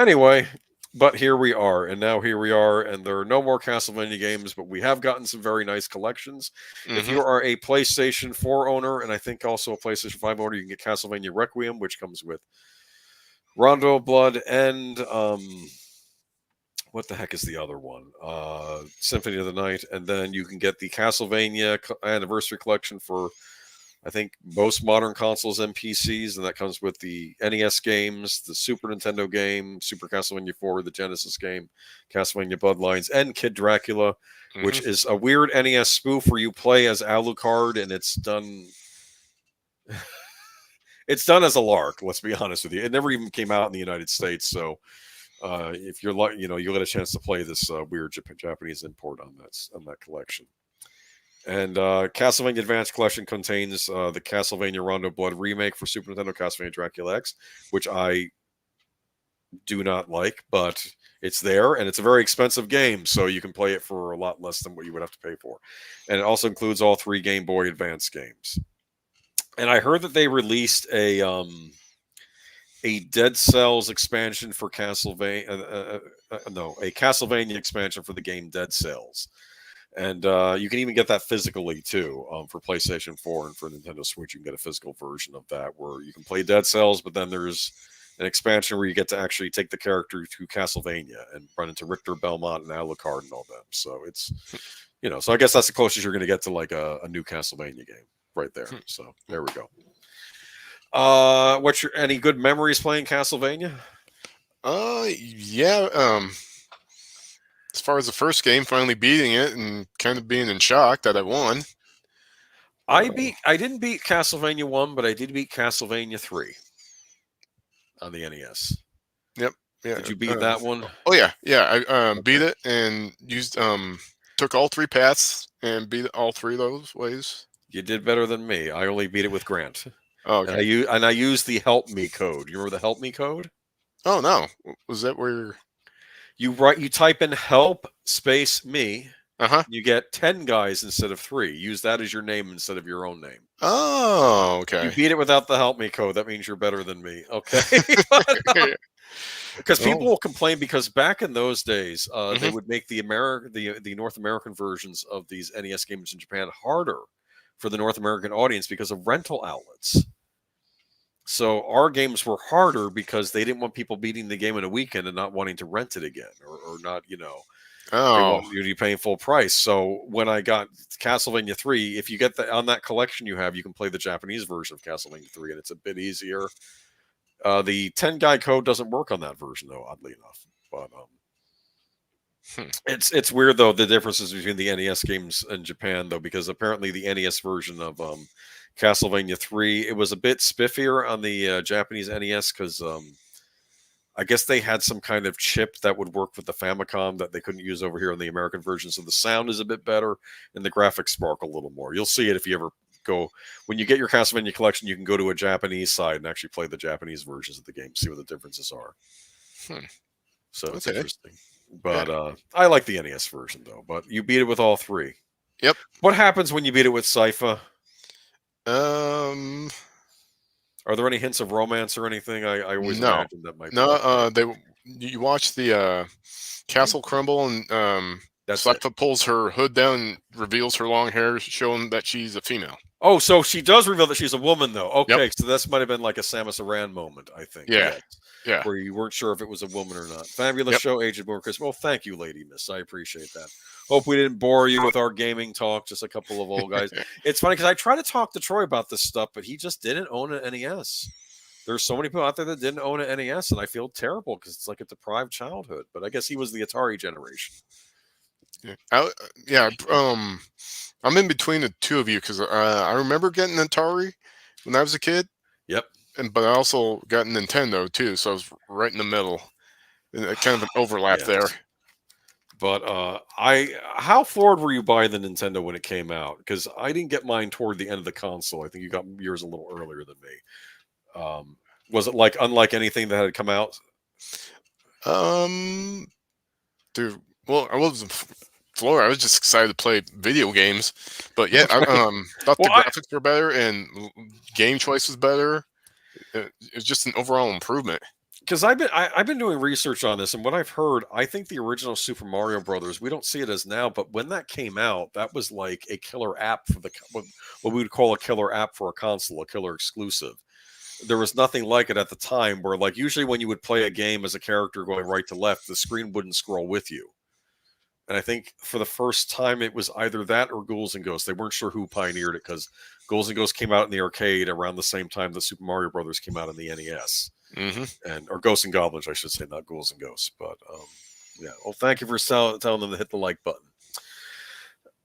Anyway, but here we are, and now here we are, and there are no more Castlevania games, but we have gotten some very nice collections. If Hmm. you are a PlayStation 4 owner, and I think also a PlayStation 5 owner, you can get Castlevania Requiem, which comes with Rondo of Blood and what the heck is the other one? Symphony of the Night, and then you can get the Castlevania Anniversary Collection for I think most modern consoles and PCs, and that comes with the NES games, the Super Nintendo game, Super Castlevania 4, the Genesis game, Castlevania Bloodlines, and Kid Dracula, which Hmm. is a weird NES spoof where you play as Alucard, and it's done. It's done as a lark. Let's be honest with you. It never even came out in the United States, so if you're like, you'll get a chance to play this weird Japanese import on that collection. And Castlevania Advanced Collection contains the Castlevania Rondo Blood remake for Super Nintendo, Castlevania Dracula X, which I do not like, but it's there, and it's a very expensive game, so you can play it for a lot less than what you would have to pay for. And it also includes all 3 Game Boy Advance games. And I heard that they released a Dead Cells expansion for Castlevania. No, a Castlevania expansion for the game Dead Cells, and you can even get that physically too for PlayStation 4 and for Nintendo Switch. You can get a physical version of that where you can play Dead Cells, but then there's an expansion where you get to actually take the character to Castlevania and run into Richter Belmont and Alucard and all them. So it's so I guess that's the closest you're going to get to like a new Castlevania game right there. So there we go. What's your any good memories playing Castlevania? Yeah. As far as the first game, finally beating it and kind of being in shock that I won. I didn't beat Castlevania 1, but I did beat Castlevania 3 on the NES. Yep. Yeah. Did you beat that one? Oh yeah, yeah. I beat Okay. it and used took all 3 paths and beat all 3 of those ways. You did better than me. I only beat it with Grant. Oh, And okay. I used the help me code. You remember the help me code? Oh no, was that where? You type in help space me, Uh huh. you get 10 guys instead of 3. Use that as your name instead of your own name. Oh, You okay. beat it without the help me code. That means you're better than me. Okay. Because Oh. people will complain because back in those days, they Hmm. would make the North American versions of these NES games in Japan harder for the North American audience because of rental outlets. So our games were harder because they didn't want people beating the game in a weekend and not wanting to rent it again, or not, they Oh. want you to be paying full price. So when I got Castlevania 3, if you get on that collection you have, you can play the Japanese version of Castlevania 3, and it's a bit easier. The 10 guy code doesn't work on that version though, oddly enough. But Hmm. it's weird though, the differences between the NES games in Japan though, because apparently the NES version of Castlevania 3, it was a bit spiffier on the Japanese NES because I guess they had some kind of chip that would work with the Famicom that they couldn't use over here in the American version. So the sound is a bit better and the graphics sparkle a little more. You'll see it if you ever go, when you get your Castlevania collection, you can go to a Japanese side and actually play the Japanese versions of the game, see what the differences are. Hmm. So it's Okay. interesting. Yeah. But I like the NES version though. But you beat it with all 3. Yep. What happens when you beat it with Sypha? Um. Are there any hints of romance or anything? I always No. imagine that might be No. the case. You watch the castle crumble and That's it. Slifa pulls her hood down and reveals her long hair, showing that she's a female. Oh, so she does reveal that she's a woman, though. Yep. Okay, so this might have been like a Samus Aran moment, I think. Yeah. Yes, Yeah. where you weren't sure if it was a woman or not. Fabulous Yep. show, Agent Boomer Chris. Well, thank you, Lady Miss. I appreciate that. Hope we didn't bore you with our gaming talk. Just a couple of old guys. It's funny because I tried to talk to Troy about this stuff, but he just didn't own an NES. There's so many people out there that didn't own an NES, and I feel terrible because it's like a deprived childhood. But I guess he was the Atari generation. Yeah. Yeah. I'm in between the two of you because I remember getting Atari when I was a kid, Yep. but I also got Nintendo too, so I was right in the middle. Kind of an overlap there. Yes. But how forward were you buying the Nintendo when it came out? Because I didn't get mine toward the end of the console. I think you got yours a little earlier than me. Was it like unlike anything that had come out? Um, Dude, well, I wasn't Florida. I was just excited to play video games, but yeah, I Okay. thought the Well, graphics were better and game choice was better. It's just an overall improvement. because I've been doing research on this, and what I've heard, I think the original Super Mario Brothers, we don't see it as now, but when that came out, that was like a killer app for what we would call a killer app for a console, a killer exclusive. There was nothing like it at the time. Where like usually when you would play a game as a character going right to left, the screen wouldn't scroll with you. And I think for the first time it was either that or Ghouls and Ghosts. They weren't sure who pioneered it because Ghouls and Ghosts came out in the arcade around the same time that Super Mario Brothers came out in the NES, Mm-hmm. and or Ghosts and Goblins, I should say, not Ghouls and Ghosts. But yeah. Well, thank you for telling them to hit the like button.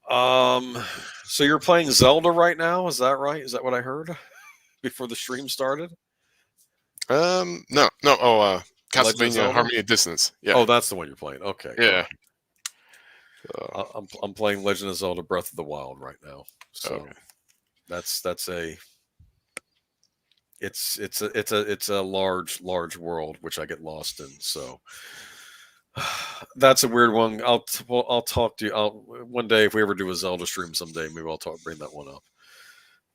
Um, so you're playing Zelda right now? Is that right? Is that what I heard before the stream started? No, no. Oh, Legend of Castlevania Zelda. Harmony of Dissonance. Yeah, Oh, that's the one you're playing. Okay, all yeah. right. I'm playing Legend of Zelda: Breath of the Wild right now. So Okay. that's a it's a large world which I get lost in. So that's a weird one. I'll talk to you. I'll one day if we ever do a Zelda stream someday, maybe I'll bring that one up.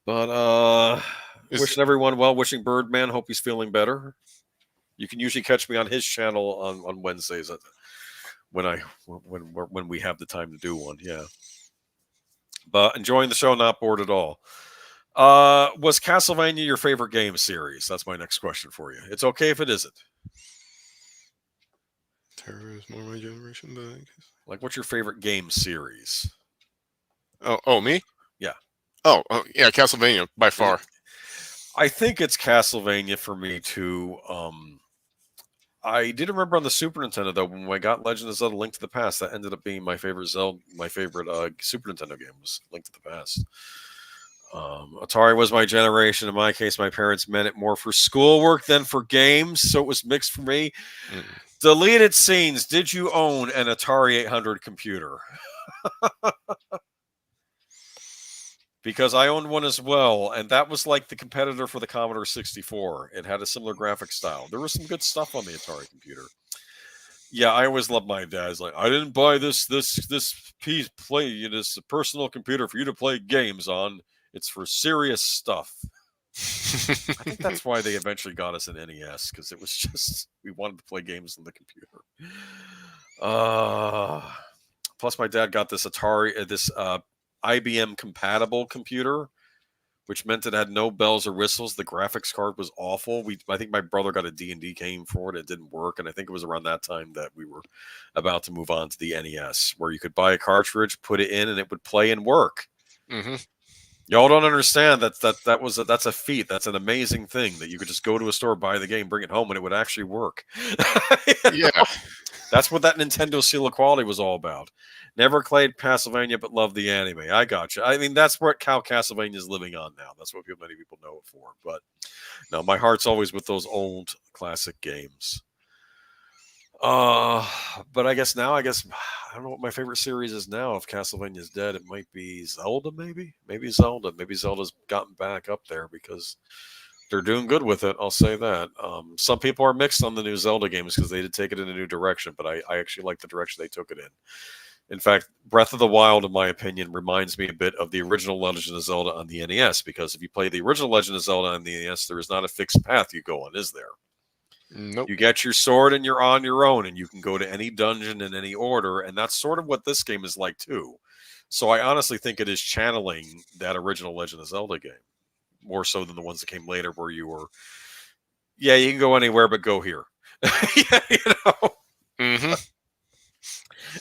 But Is wishing everyone well. Wishing Birdman. Hope he's feeling better. You can usually catch me on his channel on Wednesdays when we have the time to do one. Yeah. But enjoying the show, not bored at all. Was Castlevania your favorite game series? That's my next question for you. It's okay if it isn't. Terror is more my generation, but I guess. Like, what's your favorite game series? Oh, me? Yeah. Oh, yeah, Castlevania by far. I think it's Castlevania for me too. I did remember on the Super Nintendo though when I got Legend of Zelda: Link to the Past, that ended up being my favorite Super Nintendo game was Link to the Past. Atari was my generation. In my case, my parents meant it more for schoolwork than for games, so it was mixed for me. Mm. Deleted scenes. Did you own an Atari 800 computer? Because I owned one as well, and that was like the competitor for the Commodore 64. It had a similar graphic style. There was some good stuff on the Atari computer. Yeah, I always loved my dad's like, I didn't buy this piece this personal computer for you to play games on. It's for serious stuff. I think that's why they eventually got us an NES because it was just we wanted to play games on the computer. Plus, my dad got this IBM compatible computer, which meant it had no bells or whistles. The graphics card was awful. I think my brother got a D&D game for it. It didn't work, and I think it was around that time that we were about to move on to the NES, where you could buy a cartridge, put it in, and it would play and work. Mm-hmm. Y'all don't understand that's a feat. That's an amazing thing that you could just go to a store, buy the game, bring it home, and it would actually work. Yeah. That's what that Nintendo seal of quality was all about. Never played Castlevania, but loved the anime. I got you. I mean, that's what Castlevania is living on now. That's what many people know it for. But no, my heart's always with those old classic games. But I don't know what my favorite series is now. If Castlevania's dead, it might be Zelda. Maybe Zelda. Maybe Zelda's gotten back up there because they're doing good with it. I'll say that. Some people are mixed on the new Zelda games because they did take it in a new direction, but I actually like the direction they took it in. In fact, Breath of the Wild, in my opinion, reminds me a bit of the original Legend of Zelda on the NES, because if you play the original Legend of Zelda on the NES, there is not a fixed path you go on, is there? Nope. You get your sword and you're on your own, and you can go to any dungeon in any order, and that's sort of what this game is like too. So I honestly think it is channeling that original Legend of Zelda game, more so than the ones that came later where you were, yeah, you can go anywhere but go here. Yeah, Mm-hmm.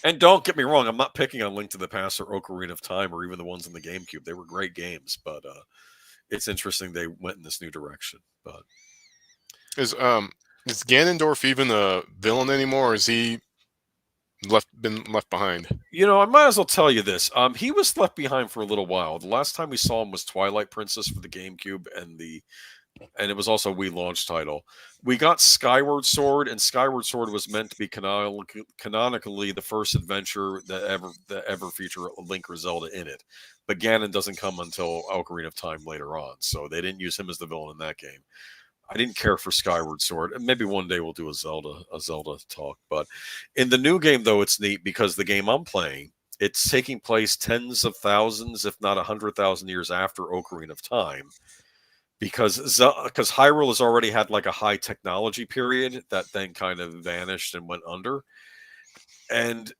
And don't get me wrong, I'm not picking on Link to the Past or Ocarina of Time or even the ones in the GameCube. They were great games, but it's interesting they went in this new direction. But Is Ganondorf even a villain anymore, or is he been left behind? I might as well tell you this. He was left behind for a little while. The last time we saw him was Twilight Princess for the GameCube, and it was also a Wii launch title. We got Skyward Sword, and Skyward Sword was meant to be canonically the first adventure that ever feature Link or Zelda in it. But Ganon doesn't come until Ocarina of Time later on, so they didn't use him as the villain in that game. I didn't care for Skyward Sword, and maybe one day we'll do a Zelda talk. But in the new game, though, it's neat because the game I'm playing, it's taking place tens of thousands, if not 100,000 years after Ocarina of Time. Because Hyrule has already had like a high technology period that then kind of vanished and went under. And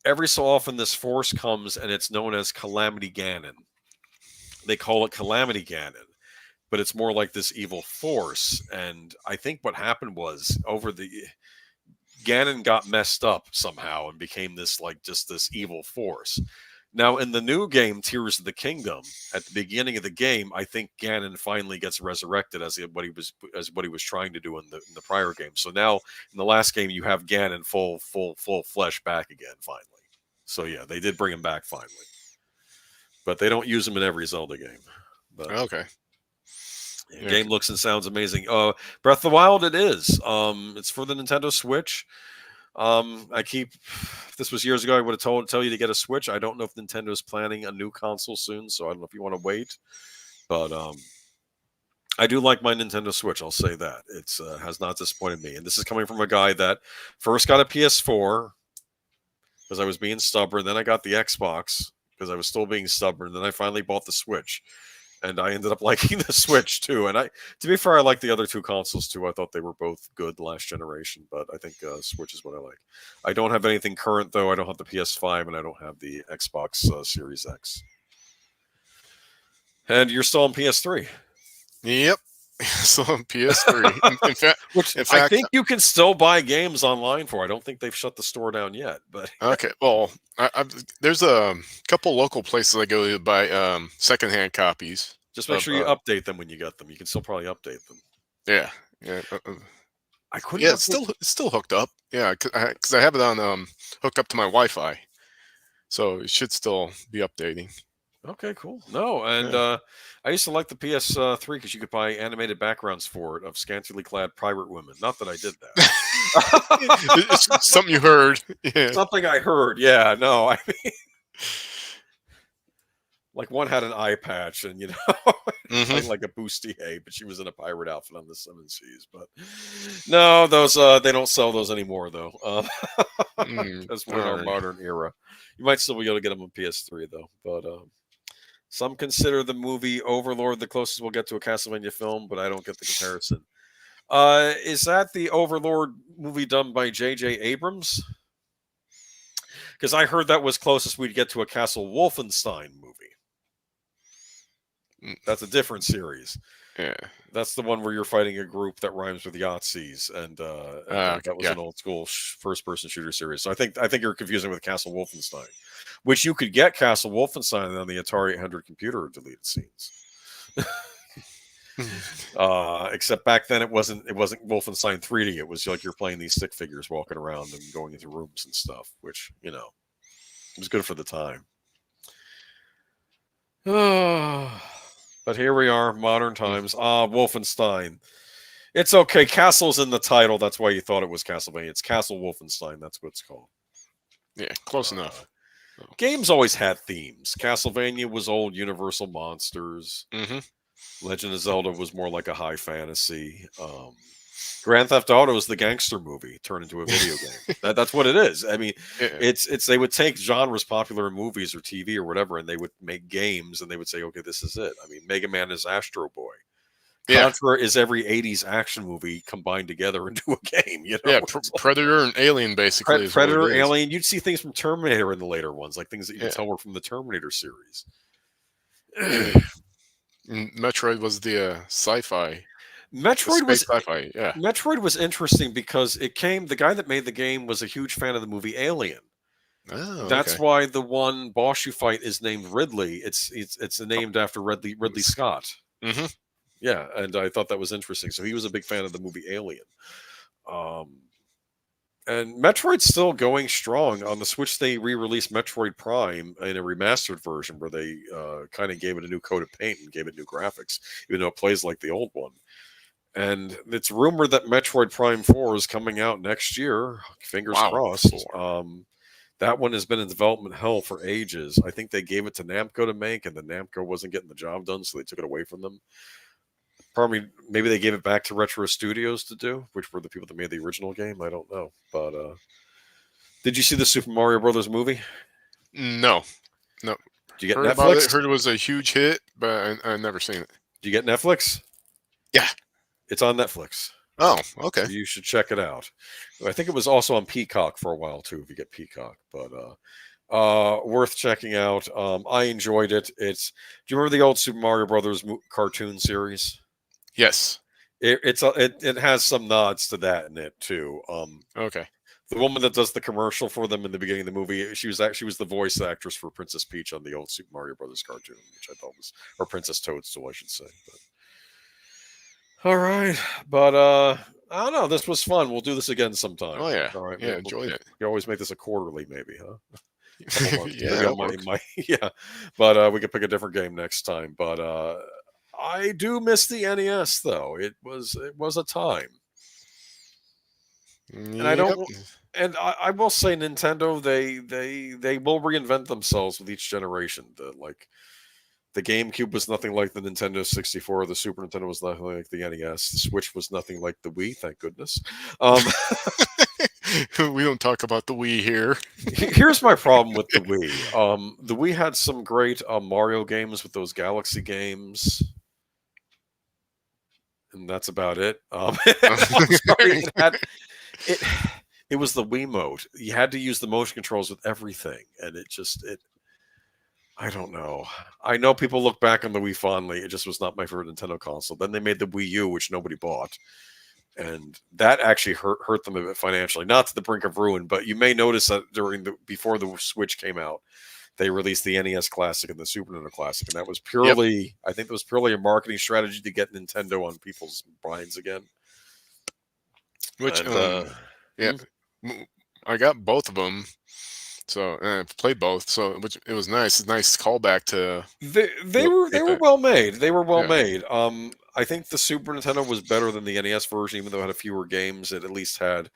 every so often this force comes and it's known as Calamity Ganon. They call it Calamity Ganon, but it's more like this evil force. And I think what happened was over the Ganon got messed up somehow and became this like just this evil force. Now in the new game, Tears of the Kingdom, at the beginning of the game, I think Ganon finally gets resurrected as what he was trying to do in the prior game. So now in the last game, you have Ganon full flesh back again finally. So yeah, they did bring him back finally, but they don't use him in every Zelda game. But Okay. yeah, Yeah. game looks and sounds amazing. Breath of the Wild, it is. It's for the Nintendo Switch. I keep. If this was years ago, I would have tell you to get a Switch. I don't know if Nintendo's planning a new console soon, so I don't know if you want to wait. But I do like my Nintendo Switch. I'll say that it's has not disappointed me. And this is coming from a guy that first got a PS4 because I was being stubborn. Then I got the Xbox because I was still being stubborn. Then I finally bought the Switch, and I ended up liking the Switch too. And to be fair, I like the other two consoles too. I thought they were both good last generation, but I think Switch is what I like. I don't have anything current though. I don't have the PS5, and I don't have the Xbox Series X. And you're still on PS3. Yep. So on PS3. In fact, Which in I fact, think you can still buy games online for. I don't think they've shut the store down yet, but okay. Well, there's a couple local places I go to buy secondhand copies. just make sure you update them when you get them. You can still probably update them. Yeah. Yeah. I couldn't. Yeah, it's still hooked up. Yeah, because I have it on hooked up to my Wi-Fi, so it should still be updating. Okay, cool. No, and Yeah. I used to like the PS3 because you could buy animated backgrounds for it of scantily clad pirate women. Not that I did that. It's something you heard. Yeah. Something I heard. Yeah, no, I mean, like one had an eye patch, and Hmm. like a bustier, but she was in a pirate outfit on the Seven Seas. But no, those they don't sell those anymore though. Because we're in our Darn. modern era. You might still be able to get them on PS3 though, but. Some consider the movie Overlord the closest we'll get to a Castlevania film, but I don't get the comparison. Is that the Overlord movie done by J.J. Abrams? Because I heard that was closest we'd get to a Castle Wolfenstein movie. That's a different series. Yeah. That's the one where you're fighting a group that rhymes with Yahtzees, and that was Yeah. an old school first-person shooter series. So I think you're confusing with Castle Wolfenstein, which you could get Castle Wolfenstein on the Atari 800 computer deleted scenes. Except back then it wasn't Wolfenstein 3D. It was like you're playing these stick figures walking around and going into rooms and stuff, which was good for the time. But here we are, modern times. Wolfenstein. It's okay. Castle's in the title. That's why you thought it was Castlevania. It's Castle Wolfenstein. That's what it's called. Yeah, close enough. Games always had themes. Castlevania was old Universal monsters. Hmm. Legend of Zelda was more like a high fantasy. Grand Theft Auto is the gangster movie turned into a video game. That's what it is. I mean, Yeah. it's they would take genres popular in movies or TV or whatever, and they would make games, and they would say, okay, this is it. I mean, Mega Man is Astro Boy. Yeah. Contra is every 80s action movie combined together into a game. Yeah, Predator and Alien basically. Is Predator, what it is. Alien. You'd see things from Terminator in the later ones, like things that you could Yeah. tell were from the Terminator series. And Metroid was the sci-fi. Metroid was Sci-fi. Yeah. Metroid was interesting because the guy that made the game was a huge fan of the movie Alien. Oh, That's okay. why the one boss you fight is named Ridley. It's named after Ridley Scott. Hmm. Yeah, and I thought that was interesting. So he was a big fan of the movie Alien. And Metroid's still going strong. On the Switch, they re-released Metroid Prime in a remastered version where they kind of gave it a new coat of paint and gave it new graphics, even though it plays like the old one. And it's rumored that Metroid Prime 4 is coming out next year. Fingers Wow. crossed. That one has been in development hell for ages. I think they gave it to Namco to make, and the Namco wasn't getting the job done, so they took it away from them. Probably, maybe they gave it back to Retro Studios to do, which were the people that made the original game. I don't know. But did you see the Super Mario Brothers movie? No. Did you get Heard about it. Netflix? Heard it was a huge hit, but I never seen it. Did you get Netflix? Yeah. It's on Netflix. Oh, okay. You should check it out. I think it was also on Peacock for a while too, if you get Peacock. But worth checking out. I enjoyed it. Do you remember the old Super Mario Brothers cartoon series? Yes. It has some nods to that in it too. Okay. The woman that does the commercial for them in the beginning of the movie, she was the voice actress for Princess Peach on the old Super Mario Brothers cartoon, which I thought was, or Princess Toadstool, I should say. But all right, but I don't know. This was fun. We'll do this again sometime. Oh yeah, All right, yeah, we enjoyed it. can always make this a quarterly, maybe, huh? A couple months, Yeah, maybe I that'll might, work. yeah. But we could pick a different game next time. But I do miss the NES, though. It was a time, and I don't. Yep. And I will say, Nintendo, they will reinvent themselves with each generation. The GameCube was nothing like the Nintendo 64. The Super Nintendo was nothing like the NES. The Switch was nothing like the Wii. Thank goodness. Um, We don't talk about the Wii here. Here's my problem with the Wii. The Wii had some great Mario games with those Galaxy games, and that's about it. I'm sorry, it. It was the Wiimote. You had to use the motion controls with everything, and it. I don't know. I know people look back on the Wii fondly. It just was not my favorite Nintendo console. Then they made the Wii U, which nobody bought, and that actually hurt them a bit financially. Not to the brink of ruin, but you may notice that before the Switch came out, they released the NES Classic and the Super Nintendo Classic, and that was Yep. purely, I think, that was purely a marketing strategy to get Nintendo on people's minds again. Which And, yeah, I got both of them. So I played both. So which it was nice. It's a nice callback to they the were 8-bit. well made. They were well Yeah. made. I think the Super Nintendo was better than the NES version, even though it had fewer games. It at least had.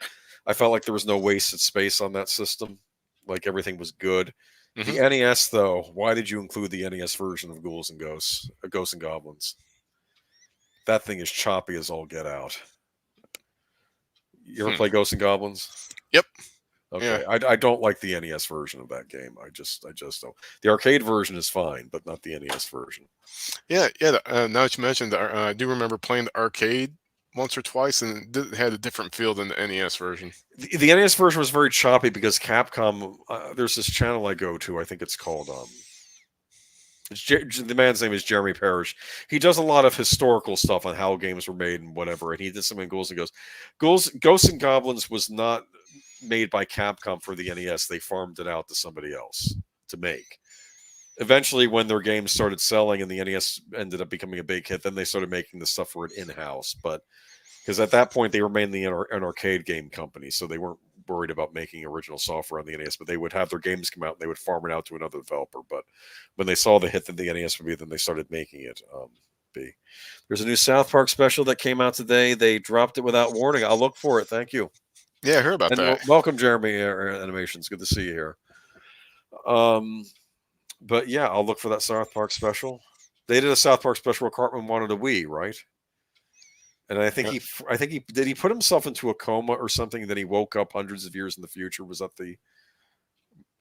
I felt like there was no wasted space on that system. Like everything was good. Hmm. The NES, though, why did you include the NES version of Ghosts and Goblins? That thing is choppy as all get out. You ever play Ghosts and Goblins? Yep. Yeah. Okay, I don't like the NES version of that game. I just don't. The arcade version is fine, but not the NES version. Yeah. Yeah. Now that you mentioned, I do remember playing the arcade once or twice, and it had a different feel than the NES version. The NES version was very choppy because Capcom. There's this channel I go to. I think it's called. The man's name is Jeremy Parrish. He does a lot of historical stuff on how games were made and whatever. And he did something in Ghosts and Goblins was not made by Capcom for the NES. They farmed it out to somebody else to make. Eventually, when their games started selling and the NES ended up becoming a big hit, then they started making the stuff for it in-house. But because at that point they were mainly an arcade game company, so they weren't worried about making original software on the NES, but they would have their games come out and they would farm it out to another developer. But when they saw the hit that the NES would be, then they started making it. There's a new South Park special that came out today. They dropped it without warning. I'll look for it. Thank you. Yeah, I heard about And that. welcome, Jeremy Animations. Good to see you here. But yeah, I'll look for that South Park special. They did a South Park special where Cartman wanted a Wii, right? And I think he put himself into a coma or something, and then he woke up hundreds of years in the future. Was that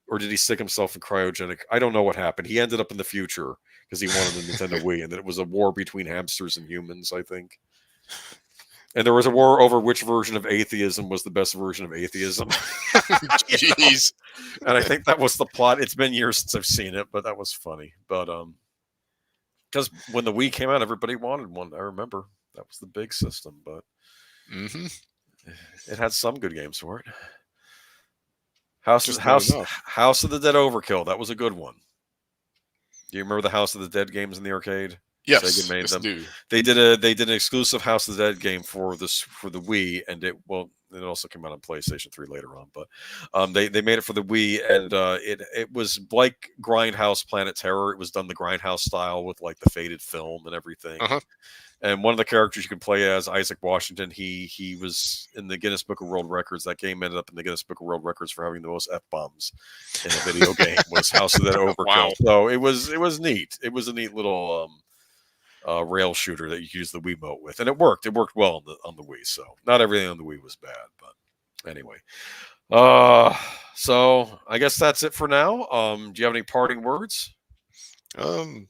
or did he stick himself in cryogenic? I don't know what happened. He ended up in the future because he wanted a Nintendo Wii, and then it was a war between hamsters and humans, I think. And there was a war over which version of atheism was the best version of atheism. Jeez. And I think that was the plot. It's been years since I've seen it, but that was funny. But because when the Wii came out, everybody wanted one. I remember that was the big system, but it had some good games for it. House of the Dead Overkill. That was a good one. Do you remember the House of the Dead games in the arcade? Yes, Sega made yes, them. do. They did an exclusive House of the Dead game for the Wii, and it also came out on PlayStation 3 later on. But they made it for the Wii, and it was like Grindhouse Planet Terror. It was done the Grindhouse style with like the faded film and everything. And one of the characters you can play as Isaac Washington. He was in the Guinness Book of World Records. That game ended up in the Guinness Book of World Records for having the most F-bombs in a video game. Was House of the Dead Overkill. Wow. So it was neat. It was a neat little rail shooter that you could use the Wiimote with, and it worked. It worked well on the Wii. So not everything on the Wii was bad, but anyway. So I guess that's it for now. Do you have any parting words? I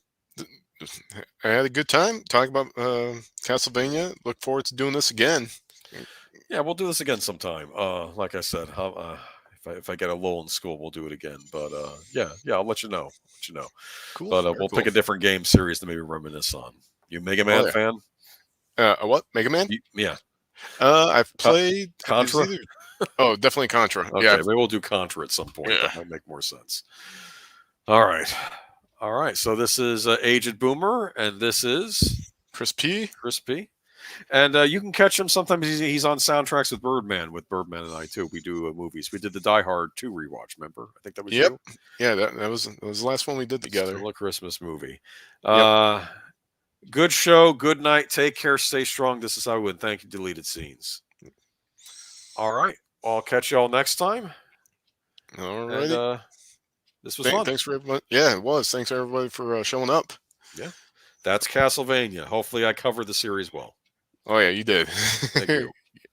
had a good time talking about Castlevania. Look forward to doing this again. Yeah, we'll do this again sometime. Like I said, if I get a lull in school, we'll do it again. But yeah, I'll let you know. Cool. But Very we'll cool. pick a different game series to maybe reminisce on. You Mega Man fan? What? Mega Man? Yeah. I've played Contra? Oh, definitely Contra. Okay, Yeah, maybe we'll do Contra at some point. yeah. That might make more sense. All right. All right. So this is Aged Boomer, and this is Chris P. Chris P. And you can catch him sometimes. He's on soundtracks with Birdman and I too. We do movies. We did the Die Hard 2 rewatch. Remember? I think that was Yep. you. Yeah, that was the last one we did It's together. still a Christmas movie. Yep. Good show. Good night. Take care. Stay strong. This is how we win. Thank you. Deleted scenes. All right. Well, I'll catch y'all next time. And Alrighty. this was fun. Thanks for everybody. Yeah, it was. Thanks everybody for showing up. Yeah. That's Castlevania. Hopefully, I covered the series well. Oh yeah, you did. Thank you.